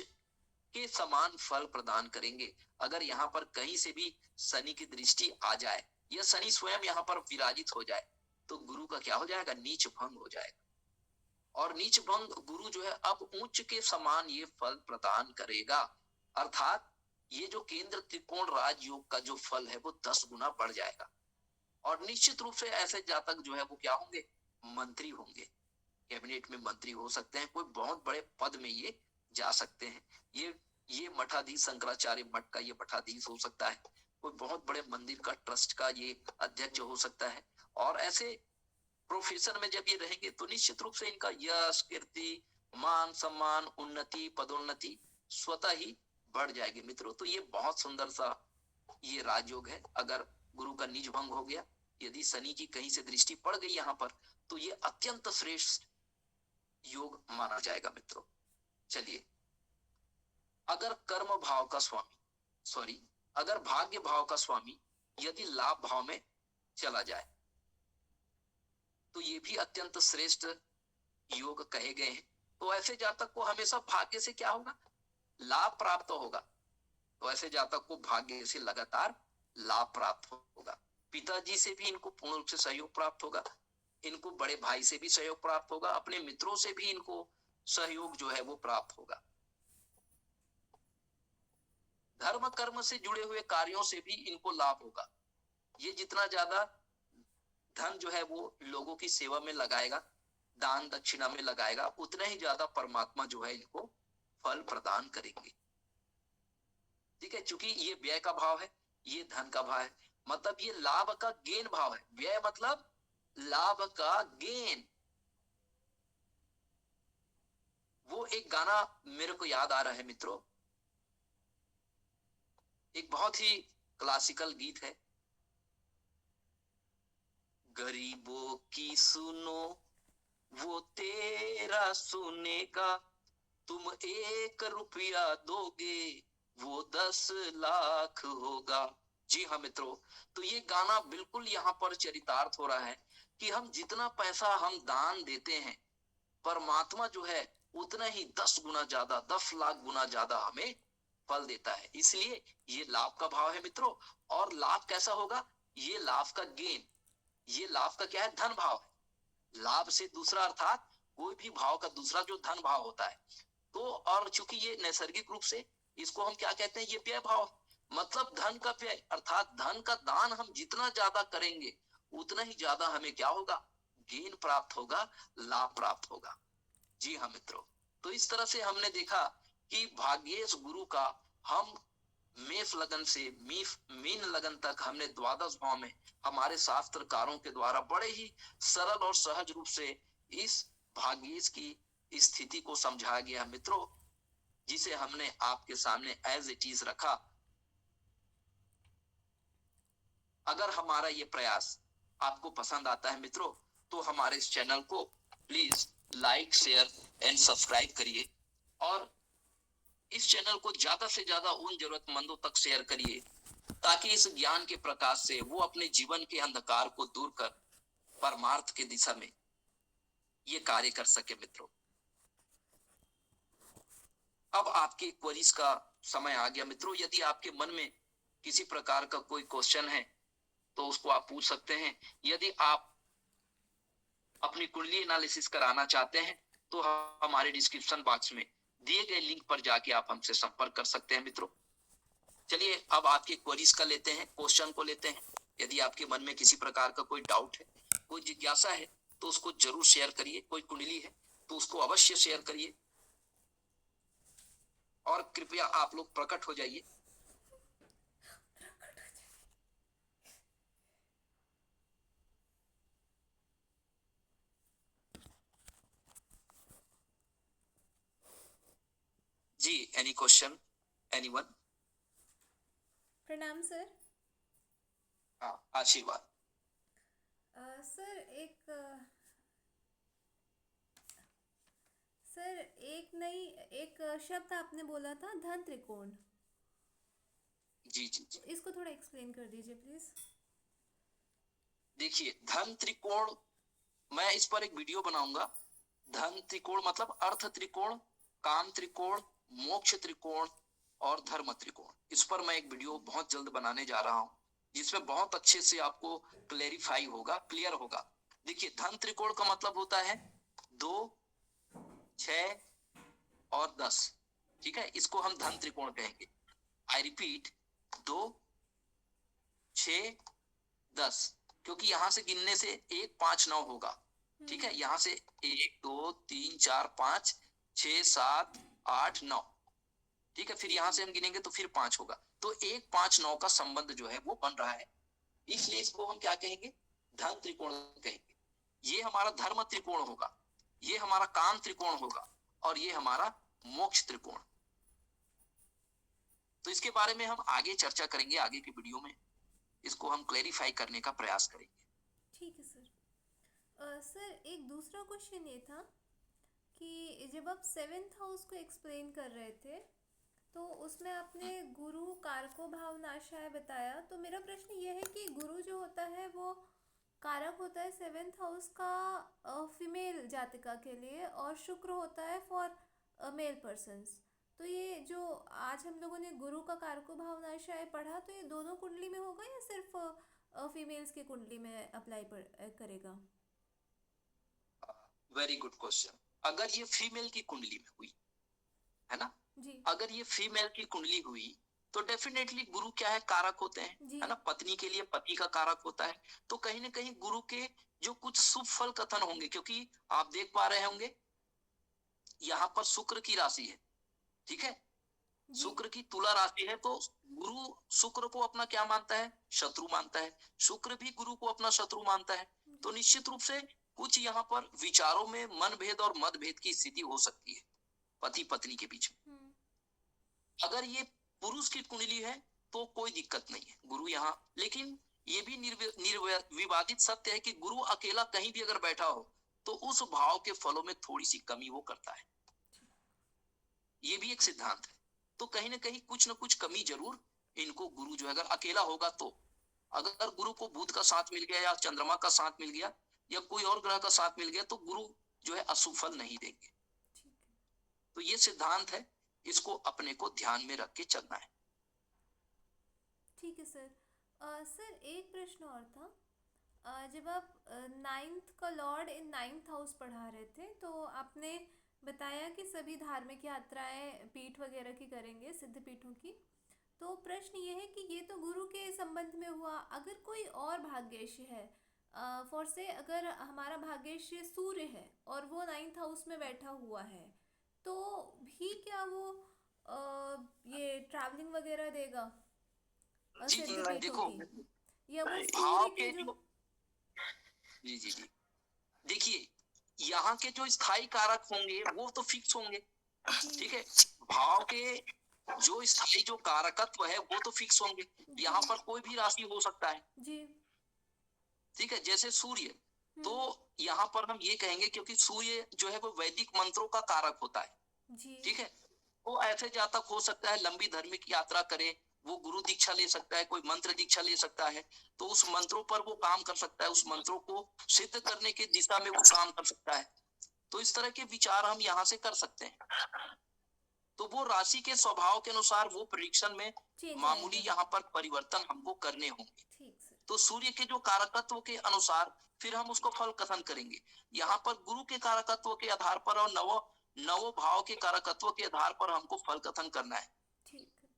के समान फल प्रदान करेंगे। अगर यहाँ पर कहीं से भी शनि की दृष्टि आ जाए या शनि स्वयं यहाँ पर विराजित हो जाए तो गुरु का क्या हो जाएगा, नीच भंग हो जाएगा। और नीच भंग गुरु जो है अब उच्च के समान ये फल प्रदान करेगा, अर्थात ये जो केंद्र त्रिकोण राजयोग का जो फल है वो 10 गुना बढ़ जाएगा। और निश्चित रूप से ऐसे जातक जो है वो क्या होंगे, मंत्री होंगे, कैबिनेट में मंत्री हो सकते हैं, कोई बहुत बड़े पद में ये जा सकते हैं। ये मठाधीश, शंकराचार्य मठ का ये मठाधीश हो सकता है, कोई बहुत बड़े मंदिर का ट्रस्ट का ये अध्यक्ष हो सकता है। और ऐसे प्रोफेशन में जब ये रहेंगे तो निश्चित रूप से इनका यश, कीर्ति, मान सम्मान, उन्नति, पदोन्नति स्वतः ही बढ़ जाएगी मित्रों। तो ये बहुत सुंदर सा ये राजयोग है। अगर गुरु का निज भंग हो गया, यदि शनि की कहीं से दृष्टि पड़ गई यहाँ पर, तो ये अत्यंत श्रेष्ठ योग माना जाएगा मित्रों। चलिए, अगर कर्म भाव का स्वामी अगर भाग्य भाव का स्वामी यदि लाभ भाव में चला जाए तो ये भी अत्यंत श्रेष्ठ योग कहे गए हैं। तो ऐसे जातक को हमेशा भाग्य से क्या होगा, लाभ प्राप्त होगा। तो ऐसे जातक को भाग्य से लगातार लाभ प्राप्त होगा। पिताजी से भी इनको पूर्ण रूप से सहयोग प्राप्त होगा, इनको बड़े भाई से भी सहयोग प्राप्त होगा, अपने मित्रों से भी इनको सहयोग जो है वो प्राप्त होगा। धर्म कर्म से जुड़े हुए कार्यों से भी इनको लाभ होगा। ये जितना ज्यादा धन जो है वो लोगों की सेवा में लगाएगा, दान दक्षिणा में लगाएगा, उतना ही ज्यादा परमात्मा जो है इनको फल प्रदान करेंगे। ठीक है, क्योंकि ये व्यय का भाव है, ये धन का भाव है, मतलब ये लाभ का गेन भाव है। व्यय मतलब लाभ का गेन। वो एक गाना मेरे को याद आ रहा है मित्रों, एक बहुत ही क्लासिकल गीत है, गरीबों की सुनो वो तेरा सुनेगा, तुम 1 रुपया दोगे वो 10 लाख होगा। जी हाँ मित्रों, तो ये गाना बिल्कुल यहाँ पर चरितार्थ हो रहा है कि हम जितना पैसा हम दान देते हैं, परमात्मा जो है उतना ही 10 गुना ज्यादा, 10 लाख गुना ज्यादा हमें फल देता है। इसलिए ये लाभ का भाव है मित्रों। और लाभ कैसा होगा, ये लाभ का गेन, ये लाभ का क्या है, धन भाव है। लाभ से दूसरा अर्थात कोई भी भाव का दूसरा जो धन भाव होता है। तो और चूंकि ये नैसर्गिक रूप से इसको हम क्या कहते हैं, ये व्यय भाव, मतलब धन का व्यय, अर्थात धन का दान हम जितना ज्यादा करेंगे उतना ही ज्यादा हमें क्या होगा, गेन प्राप्त होगा, लाभ प्राप्त होगा। जी हाँ मित्रों, तो इस तरह से हमने देखा कि भाग्येश गुरु का हम मेष लगन से मीन लगन तक हमने द्वादश भाव में हमारे शास्त्रकारों के द्वारा बड़े ही सरल और सहज रूप से इस भाग्येश की स्थिति को समझाया गया मित्रों, जिसे हमने आपके सामने एज इट इज रखा। अगर हमारा ये प्रयास आपको पसंद आता है मित्रों, तो हमारे इस चैनल को please like share and subscribe करिए, और इस चैनल को ज्यादा से ज्यादा उन जरूरतमंदों तक शेयर करिए, ताकि इस ज्ञान के प्रकाश से वो अपने जीवन के अंधकार को दूर कर परमार्थ की दिशा में ये कार्य कर सके मित्रों। अब आपके क्वेरीज का समय आ गया मित्रों। यदि आपके मन में किसी प्रकार का कोई क्वेश्चन है तो उसको आप पूछ सकते हैं। यदि आप अपनी कुंडली एनालिसिस कराना चाहते हैं तो हमारे डिस्क्रिप्शन बॉक्स में दिए गए लिंक पर जाके आप हमसे संपर्क कर सकते हैं मित्रों। चलिए अब आपके क्वेरीज का लेते हैं, क्वेश्चन को लेते हैं। यदि आपके मन में किसी प्रकार का कोई डाउट है, कोई जिज्ञासा है, तो उसको जरूर शेयर करिए। कोई कुंडली है तो उसको अवश्य शेयर करिए, और कृपया आप लोग प्रकट हो जाइए। जी, एनी क्वेश्चन, एनीवन? प्रणाम सर। हाँ, आशीर्वाद। सर सर एक शब्द आपने बोला था, धन त्रिकोण। जी जी जी, इसको थोड़ा एक्सप्लेन कर दीजिए प्लीज। देखिए धन त्रिकोण, मैं इस पर एक वीडियो बनाऊंगा। धन त्रिकोण मतलब अर्थ त्रिकोण, काम त्रिकोण, मोक्ष त्रिकोण और धर्म त्रिकोण। इस पर मैं एक वीडियो बहुत जल्द बनाने जा रहा हूं, जिसमें बहुत अच्छे से आपको क्लेरिफाई होगा, क्लियर होगा। देखिए धन त्रिकोण का मतलब होता है 2, 6 और 10। ठीक है, इसको हम धन त्रिकोण कहेंगे। आई रिपीट, 2, 6, 10, क्योंकि यहां से गिनने से 1, 5, 9 होगा। ठीक है, यहाँ से 1, 2, 3, 4, 5, 6, 7, 8, 9। ठीक है, फिर यहाँ से हम गिनेंगे तो फिर 5 होगा। तो 1, 5, 9 का संबंध जो है वो बन रहा है, इसलिए इसको हम क्या कहेंगे, धन त्रिकोण कहेंगे। ये हमारा धर्म त्रिकोण होगा, ये हमारा काम त्रिकोण होगा, और ये हमारा मोक्ष त्रिकोण। तो इसके बारे में हम आगे चर्चा करेंगे, आगे की वीडियो में इसको हम क्लेरिफाई करने का प्रयास करेंगे। ठीक है सर। सर एक दूसरा क्वेश्चन ये था कि जब आप 7th हाउस को एक्सप्लेन कर रहे थे तो उसमें आपने गुरु कारको भावनाशाय बताया। तो मेरा प्रश्न ये है कि गुरु जो होता है वो कारक होता है सेवेंथ हाउस का फीमेल जातिका के लिए, और शुक्र होता है फॉर मेल पर्सन्स। तो ये जो आज हम लोगों ने गुरु का कारको भावनाशय पढ़ा, तो ये दोनों कुंडली में होगा या सिर्फ फीमेल्स की कुंडली में अप्लाई करेगा? Very good question. अगर ये फीमेल की कुंडली में हुई है ना, जी अगर ये फीमेल की कुंडली हुई तो डेफिनेटली गुरु क्या है, कारक होते हैं, जी है ना, पत्नी के लिए पति का कारक होता है। तो कहीं ना कहीं गुरु के जो कुछ शुभ फल कथन होंगे, क्योंकि आप देख पा रहे होंगे यहाँ पर शुक्र की राशि है, ठीक है, जी शुक्र की तुला राशि है, तो गुरु शुक्र को अपना क्या मानता है, शत्रु मानता है। शुक्र भी गुरु को अपना शत्रु मानता है। तो जी निश्चित रूप से कुछ यहाँ पर विचारों में मनभेद और मतभेद की स्थिति हो सकती है पति पत्नी के बीच में। अगर ये पुरुष की कुंडली है तो कोई दिक्कत नहीं है, गुरु यहाँ। लेकिन ये भी निर्विवादित सत्य है कि गुरु अकेला कहीं भी अगर बैठा हो तो उस भाव के फलों में थोड़ी सी कमी वो करता है, ये भी एक सिद्धांत है। तो कहीं ना कहीं कुछ ना कुछ कमी जरूर इनको गुरु जो है, अगर अकेला होगा तो, अगर गुरु को बुध का साथ मिल गया या चंद्रमा का साथ मिल गया या कोई और ग्रह का साथ मिल गया तो गुरु जो है अशुभ फल नहीं देंगे। ठीक है, तो ये सिद्धांत है, इसको अपने को ध्यान में रख के चलना है। ठीक है सर। सर एक प्रश्न और था। जब आप नाइन्थ का लॉर्ड इन नाइन्थ हाउस पढ़ा रहे थे, तो आपने बताया कि सभी धार्मिक यात्राएं पीठ वगैरह की करेंगे, सिद्ध पीठों की। तो प्रश्न ये है कि ये तो गुरु के संबंध में हुआ, अगर कोई और भाग्येश है, फॉर से अगर हमारा भाग्येश सूर्य है और वो नाइन्थ हाउस में बैठा हुआ है, तो भी क्या वो ये ट्रैवलिंग वगैरह देगा जी जी सिद्ध पीठों देखो, की, या वो भाव सूर्य के के जो? जो, जी जी जी, देखिए यहाँ के जो स्थायी कारक होंगे वो तो फिक्स होंगे, जी ठीक है। भाव के जो स्थायी जो कारकत्व है वो तो फिक्स होंगे। जी यहाँ पर कोई भी राशि हो सकता है, जी ठीक है, जैसे सूर्य। तो हम्म यहाँ पर हम ये कहेंगे क्योंकि सूर्य जो है वो वैदिक मंत्रों का कारक होता है, जी ठीक है। वो ऐसे जातक हो सकता है लंबी धार्मिक यात्रा करे, वो गुरु दीक्षा ले सकता है, कोई मंत्र दीक्षा ले सकता है, तो उस मंत्रों पर वो काम कर सकता है, उस मंत्रों को सिद्ध करने की दिशा में वो काम कर सकता है। तो इस तरह के विचार हम यहाँ से कर सकते हैं। तो वो राशि के स्वभाव के अनुसार वो प्रेडिक्शन में चेंज मामूली रहेगा। यहाँ पर परिवर्तन हमको करने होंगे। ठीक सर। तो सूर्य के जो कारकत्व के अनुसार फिर हम उसको फल कथन करेंगे। यहाँ पर गुरु के कारकत्व के आधार पर और नव नवो भाव के कारकत्व के आधार पर हमको फल कथन करना है। ठीक है,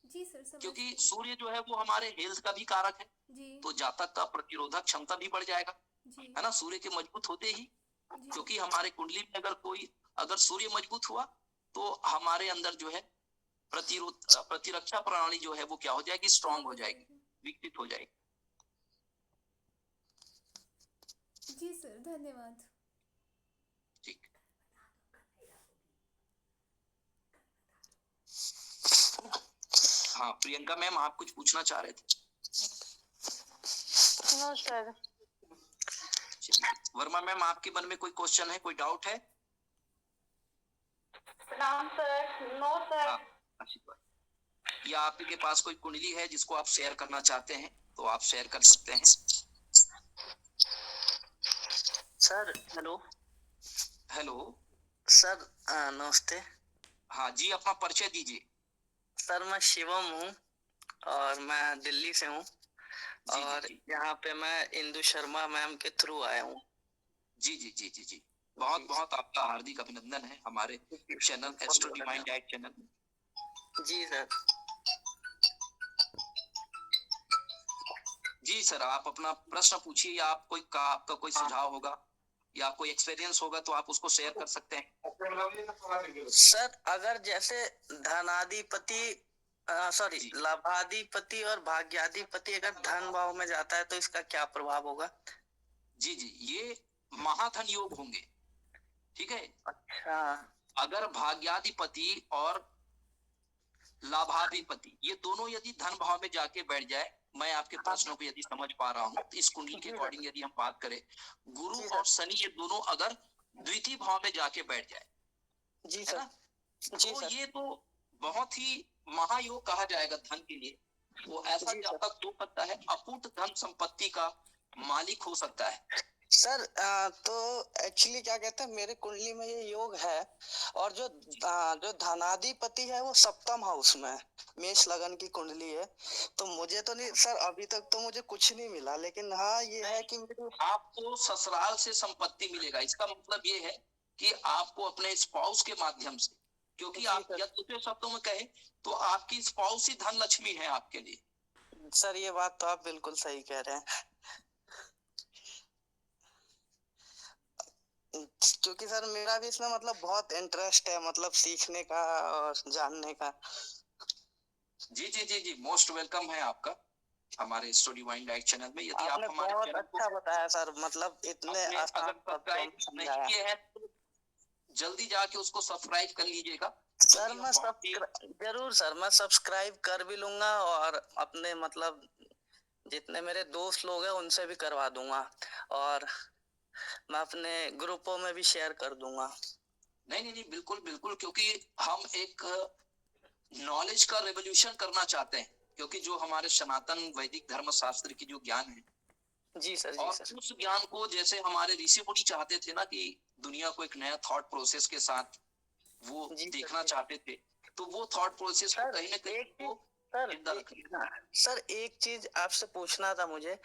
जी सर, समझ क्योंकि गई। सूर्य जो है वो हमारे हेल्थ का भी कारक है, जी तो जातक का प्रतिरोधक क्षमता भी बढ़ जाएगा, जी है ना, सूर्य के मजबूत होते ही। जी क्योंकि हमारे कुंडली में अगर सूर्य मजबूत हुआ तो हमारे अंदर जो है प्रतिरक्षा प्रणाली जो है वो क्या हो जाएगी, स्ट्रांग हो जाएगी, विकसित हो जाएगी। जी सर, धन्यवाद। ठीक। हाँ प्रियंका मैम, आप कुछ पूछना चाह रहे थे? No sir. वर्मा मैम, आपके मन में कोई क्वेश्चन है, कोई डाउट है? प्रणाम सर। No sir. हाँ, आशीर्वाद। या आपके पास कोई कुंडली है जिसको आप शेयर करना चाहते हैं तो आप शेयर कर सकते हैं। Sir hello. हेलो सर नमस्ते। हाँ जी, अपना परिचय दीजिए। सर मैं शिवम हूँ और मैं दिल्ली से हूँ, जी और जी यहाँ पे मैं इंदु शर्मा मैम के थ्रू आया हूँ। जी जी जी जी जी, बहुत बहुत आपका हार्दिक अभिनंदन है हमारे channel astro divine diet channel में। जी सर। जी सर, आप अपना प्रश्न पूछिए, या आप आपका कोई सुझाव होगा या कोई एक्सपीरियंस होगा तो आप उसको शेयर कर सकते हैं। सर अगर जैसे धनाधिपति सॉरी जी लाभाधिपति और भाग्याधिपति अगर धन भाव में जाता है तो इसका क्या प्रभाव होगा? जी जी, ये महाधन योग होंगे, ठीक है। अच्छा। अगर भाग्याधिपति और लाभाधिपति ये दोनों यदि धन भाव में जाके बैठ जाए, मैं आपके प्रश्नों को यदि समझ पा रहा हूँ तो इस कुंडली के अकॉर्डिंग यदि हम बात करें, गुरु और शनि ये दोनों अगर द्वितीय भाव में जाके बैठ जाए, जी है सर। ना, जी तो सर। ये तो बहुत ही महायोग कहा जाएगा धन के लिए। वो ऐसा जी सर। जातक हो सकता है अपूर्त धन संपत्ति का मालिक हो सकता है। सर तो एक्चुअली क्या कहते हैं, मेरे कुंडली में ये योग है, और जो धनाधिपति है वो सप्तम हाउस में है। मेष लगन की कुंडली है। तो मुझे तो नहीं सर, अभी तक तो मुझे कुछ नहीं मिला, लेकिन हाँ ये है कि मेरी। आपको ससुराल से संपत्ति मिलेगा, इसका मतलब ये है कि आपको अपने स्पाउस के माध्यम से, क्योंकि जी आप सर। या दूसरे शब्दों में कहें तो आपकी स्पाउस ही धन लक्ष्मी है आपके लिए। सर ये बात तो आप बिल्कुल सही कह रहे हैं, क्योंकि सर मेरा भी इसमें मतलब बहुत इंटरेस्ट है, मतलब सीखने का और जानने का। जी जी जी जी, मोस्ट वेलकम है आपका हमारे स्टोरी वाइन डाइट चैनल में। यदि आप आपने हमारे बहुत चैनल को अच्छा बताया सर, मतलब इतने आपने अगर आसान शब्दों सब्सक्राइब में नहीं समझाया। किए हैं तो जल्दी जाके उसको सब्सक्राइब कर लीजिएगा, सर क्योंकि हम मैं बहुत ही सब्सक्राइब जरूर, सर मैं सब्सक्राइब कर भी लूंगा, और अपने मतलब जितने मेरे दोस्त लोग हैं उनसे भी करवा दूंगा, और मैं अपने ग्रुपों में भी शेयर कर दूंगा। नहीं नहीं नहीं, बिल्कुल बिल्कुल, क्योंकि हम एक नॉलेज का रेवोल्यूशन करना चाहते हैं, क्योंकि जो हमारे सनातन वैदिक धर्म शास्त्र की जो ज्ञान है, जी सर। जी और सर। उस ज्ञान को जैसे हमारे ऋषि मुनि चाहते थे ना कि दुनिया को एक नया थॉट प्रोसेस के साथ वो जी सर। देखना जी चाहते थे, तो वो थॉट प्रोसेस को सर कहीं ना कहीं एक चीज वो सर जिंदा एक रखिए। हाँ, सर एक चीज आपसे पूछना था मुझे।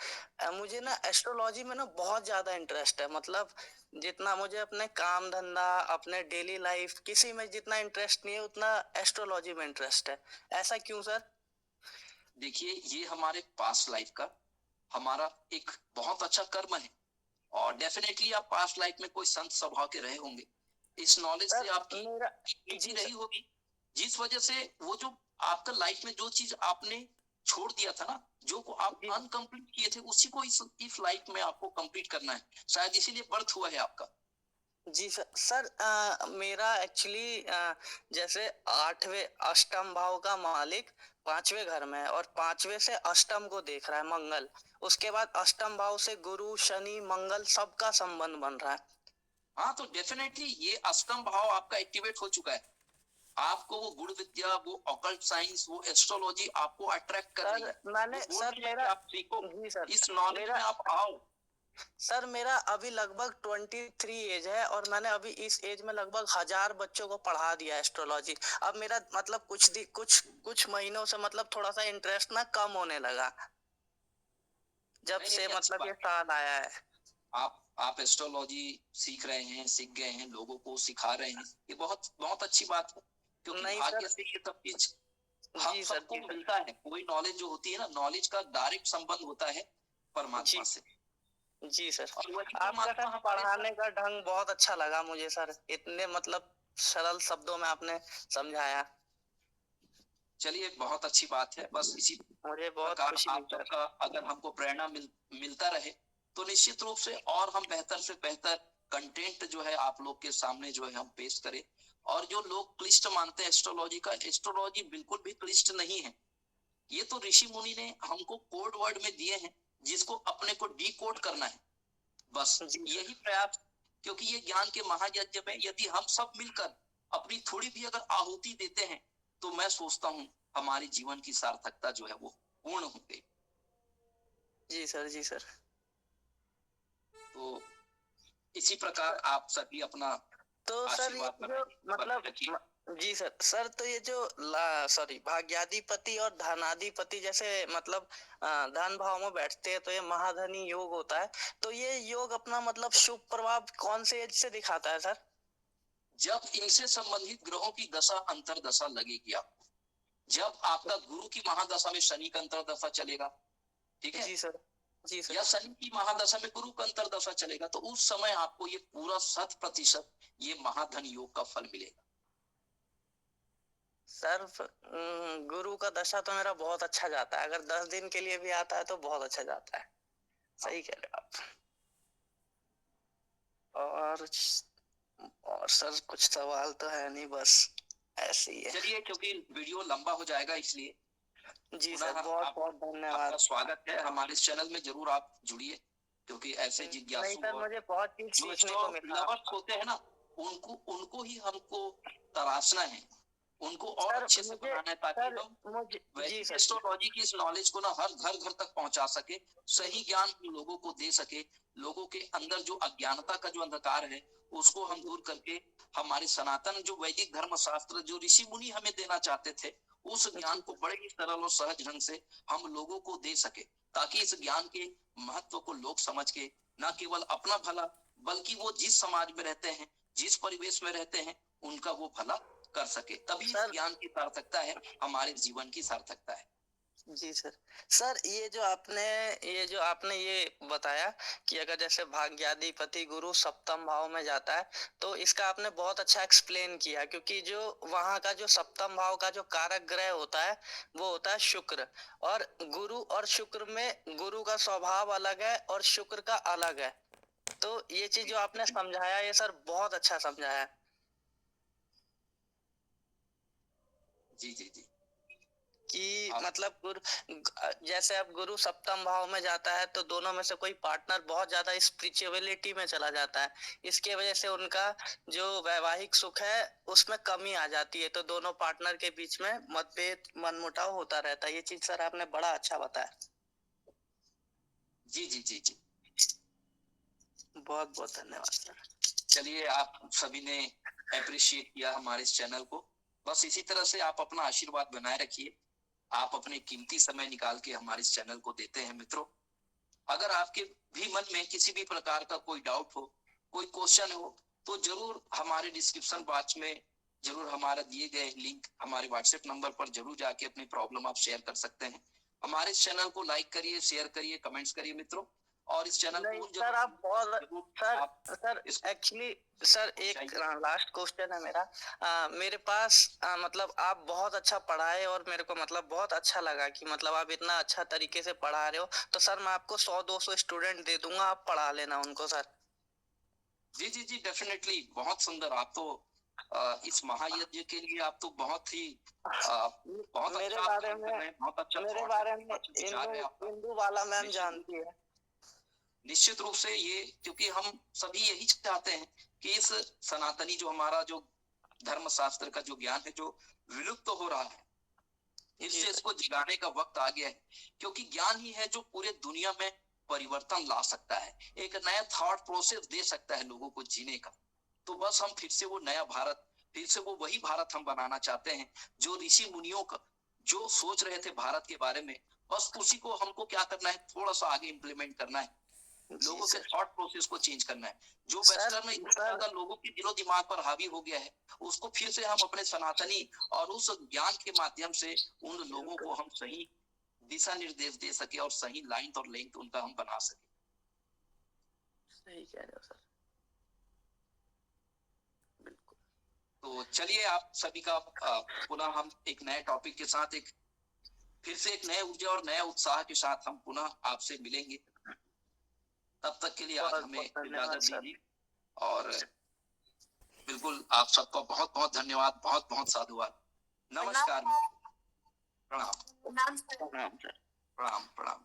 मुझे ना एस्ट्रोलॉजी में ना बहुत ज्यादा इंटरेस्ट है, मतलब जितना मुझे अपने काम धंधा, अपने डेली लाइफ किसी में जितना इंटरेस्ट नहीं है, उतना एस्ट्रोलॉजी में इंटरेस्ट है। ऐसा क्यों सर? देखिए, ये हमारे पास्ट लाइफ का हमारा एक बहुत अच्छा कर्म है, और डेफिनेटली आप पास्ट लाइफ में कोई संत स्वभाव के रहे होंगे, इस नॉलेज से सर आपकी मेरा इम्यूनिटी जी रही सर। होगी, जिस वजह से वो जो आपका लाइफ में जो चीज आपने छोड़ दिया था ना, जो को आप जी अनकंप्लीट किए थे, उसी को इस लाइफ में आपको कंप्लीट करना है, शायद इसीलिए बर्थ हुआ है आपका। जी सर। सर मेरा एक्चुअली जैसे आठवें अष्टम भाव का मालिक पांचवें घर में है, और पांचवें से अष्टम को देख रहा है मंगल। उसके बाद अष्टम भाव से गुरु शनि मंगल सबका संबंध बन रहा है। हाँ, तो डेफिनेटली ये अष्टम भाव आपका एक्टिवेट हो चुका है, आपको वो गुण विद्या, वो ऑकल्ट साइंस, वो एस्ट्रोलॉजी आपको अट्रैक्ट कर रही सर है, मैंने वो बोल सर रही है कि मेरा आप सीखो, जी सर। इस नॉलेज मेरा में आप आओ। सर मेरा अभी लगभग 23 एज है, और मैंने अभी इस एज में लगभग 1000 बच्चों को पढ़ा दिया एस्ट्रोलॉजी। अब मेरा मतलब कुछ महीनों से मतलब थोड़ा सा इंटरेस्ट ना कम होने लगा, जब नहीं नहीं से नहीं, अच्छी मतलब ये बात। साल आया है। आप एस्ट्रोलॉजी सीख रहे हैं, सीख गए हैं, लोगों को सिखा रहे हैं, ये बहुत बहुत अच्छी बात है, क्योंकि नहीं भाग्य सर। से ये सब चीज हम जी सर। सबको जी सर। मिलता है। कोई नॉलेज जो होती है ना, नॉलेज का डायरेक्ट संबंध होता है परमात्मा जी से, जी सर। और वही आपका परमात्मा सर हमारे पढ़ाने साथ। का ढंग बहुत अच्छा लगा मुझे सर, इतने मतलब सरल शब्दों में आपने समझाया। चलिए, बहुत अच्छी बात है, बस इसी मुझे बहुत प्रकार खुशी हुई आप सर। सबका अगर हमको प्रेरणा मिलता रहे, तो निश्चित रूप से और हम बेहतर से बेहतर कंटेंट जो है आप लोग के सामने जो है हम पेश करें। और जो लोग क्लिष्ट मानते हैं एस्ट्रोलॉजी का, एस्ट्रोलॉजी बिल्कुल भी क्लिष्ट नहीं है, ये तो ऋषि मुनि ने हमको कोड वर्ड में दिए हैं, जिसको अपने को डी कोड करना है, बस जी सर। यही प्रयास। क्योंकि ये ज्ञान के महायज्ञ में यदि हम सब मिलकर अपनी थोड़ी भी अगर आहुति देते हैं, तो मैं सोचता हूँ हमारी जीवन की सार्थकता जो है वो पूर्ण हो गई। जी सर। जी सर। तो इसी प्रकार आप सभी अपना तो सर ये आशीर्वाद जो बनाइए, मतलब बनाए रखिए। जी सर। सर तो ये जो सॉरी भाग्याधिपति और धनाधिपति जैसे मतलब धन भाव में बैठते हैं, तो ये महाधनी योग होता है। तो ये योग अपना मतलब शुभ प्रभाव कौन से एज से दिखाता है सर? जब इनसे संबंधित ग्रहों की दशा अंतरदशा लगेगी आपको, जब आपका गुरु की महादशा में शनि का अंतरदशा चलेगा, ठीक है, जी सर। जी सर। या शनि की महादशा में गुरु का अंतरदशा चलेगा, तो उस समय आपको ये पूरा 100% ये महाधन योग का फल मिलेगा। सर गुरु का दशा तो मेरा बहुत अच्छा जाता है, अगर 10 दिन के लिए भी आता है तो बहुत अच्छा जाता है। सही कह रहे हो आप। और और सर कुछ सवाल तो है नहीं, बस ऐसे ही है। चलिए, क्योंकि वीडियो लंबा हो जाएगा, इसलिए जी पुनः सर, बहुत आप बहुत आपका धन्यवाद। स्वागत है हमारे इस चैनल में, जरूर आप जुड़िए, क्योंकि ऐसे नहीं जिज्ञासु सर, और मुझे बहुत चीज जो सीखने एस्ट्रो को मिला। लवर्स होते हैं ना, उनको उनको ही हमको तराशना है, उनको और सर अच्छे से मुझे बनाना है ताकि सर हम मुझे जी वैदिक सर एस्ट्रोलॉजी की इस नॉलेज को ना हर घर घर तक पहुंचा सके, सही ज्ञान लोगों को दे सके, लोगों के अंदर जो अज्ञानता का जो अंधकार है उसको हम दूर करके हमारे सनातन जो वैदिक धर्म शास्त्र जो ऋषि मुनि हमें देना चाहते थे उस ज्ञान को बड़े ही सरल और सहज ढंग से हम लोगों को दे सके, ताकि इस ज्ञान के महत्व को लोग समझ के न केवल अपना भला बल्कि वो जिस समाज में रहते हैं, जिस परिवेश में रहते हैं, उनका वो भला कर सके। तभी इस सर ज्ञान की सार्थकता है, हमारे जीवन की सार्थकता है। जी सर। सर ये जो आपने ये बताया कि अगर जैसे भाग्याधिपति गुरु सप्तम भाव में जाता है, तो इसका आपने बहुत अच्छा एक्सप्लेन किया, क्योंकि जो वहाँ का जो सप्तम भाव का जो कारक ग्रह होता है वो होता है शुक्र। और गुरु और शुक्र में गुरु का स्वभाव अलग है और शुक्र का अलग है। तो ये चीज जो आपने समझाया ये सर बहुत अच्छा समझाया जी जी जी। कि आप मतलब जैसे अब गुरु सप्तम भाव में जाता है तो दोनों में से कोई पार्टनर बहुत ज्यादा स्पिरिचुअलिटी में चला जाता है, इसके वजह से उनका जो वैवाहिक सुख है उसमें कमी आ जाती है, तो दोनों पार्टनर के बीच में मतभेद मनमुटाव होता रहता है। ये चीज सर आपने बड़ा अच्छा बताया। जी जी जी जी। बहुत बहुत धन्यवाद सर। चलिए, आप सभी ने अप्रिशिएट किया हमारे इस चैनल को। बस इसी तरह से आप अपना आशीर्वाद बनाए रखिए। आप अपने कीमती समय निकाल के हमारे इस चैनल को देते हैं मित्रों। अगर आपके भी मन में किसी भी प्रकार का कोई डाउट हो, कोई क्वेश्चन हो, तो जरूर हमारे डिस्क्रिप्शन बॉक्स में जरूर हमारा दिए गए लिंक हमारे व्हाट्सएप नंबर पर जरूर जाके अपनी प्रॉब्लम आप शेयर कर सकते हैं। हमारे इस चैनल को लाइक करिए, शेयर करिए, कमेंट्स करिए मित्रों, और इस चैनल नहीं को सर आप बहुत जरूर सर आप सर इसको एक्चुअली सर एक पहुंचाइए। लास्ट क्वेश्चन है मेरा। मेरे पास मतलब आप बहुत अच्छा पढ़ाए और मेरे को मतलब बहुत अच्छा लगा कि मतलब आप इतना अच्छा तरीके से पढ़ा रहे हो, तो सर मैं आपको 100-200 स्टूडेंट दे दूंगा, आप पढ़ा लेना उनको सर। जी जी जी, डेफिनेटली। बहुत सुंदर। आप तो इस महायज्ञ के लिए आप तो बहुत ही बहुत मेरे अच्छा आप बारे काम कर में रहे हैं। बहुत अच्छा मेरे थॉट है, बारे बहुत में अच्छा विचार इंदू है आपका। इंदू वाला मैम निश्चित रूप जानती है। निश्चित रूप से ये, क्योंकि हम सभी यही चाहते हैं कि इस सनातनी जो हमारा जो धर्म शास्त्र का जो ज्ञान है जो विलुप्त तो हो रहा है, जी इससे सर। इसको जगाने का वक्त आ गया है। क्योंकि ज्ञान ही है जो पूरे दुनिया में परिवर्तन ला सकता है, एक नया थॉट प्रोसेस दे सकता है लोगों को जीने का। तो बस हम फिर से वो नया भारत, फिर से वो वही भारत हम बनाना चाहते हैं जो ऋषि मुनियों का जो सोच रहे थे भारत के बारे में। बस उसी को हमको क्या करना है, थोड़ा सा आगे इम्प्लीमेंट करना है, जी लोगों के सर। थॉट प्रोसेस को चेंज करना है। जो सर वेस्टर्न इतना सर ज्यादा लोगों के दिलो दिमाग पर हावी हो गया है, उसको फिर से हम अपने सनातनी और उस ज्ञान के माध्यम से उन लोगों को हम सही दिशा निर्देश दे सके और सही लाइन और लेंथ उनका हम बना सके। सही कह रहे हो सर, बिल्कुल। तो चलिए, आप सभी का पुनः हम एक नए टॉपिक के साथ फिर से एक नए ऊर्जा और नए उत्साह के साथ हम पुनः आपसे मिलेंगे। तब तक के लिए आज बहुत हमें बहुत धन्यवाद इजाजत सर। दीजिए। और बिल्कुल आप सबका बहुत बहुत धन्यवाद, बहुत बहुत साधुवाद। नमस्कार मित्रों। प्रणाम। प्रणाम सर। प्रणाम सर। प्रणाम प्रणाम।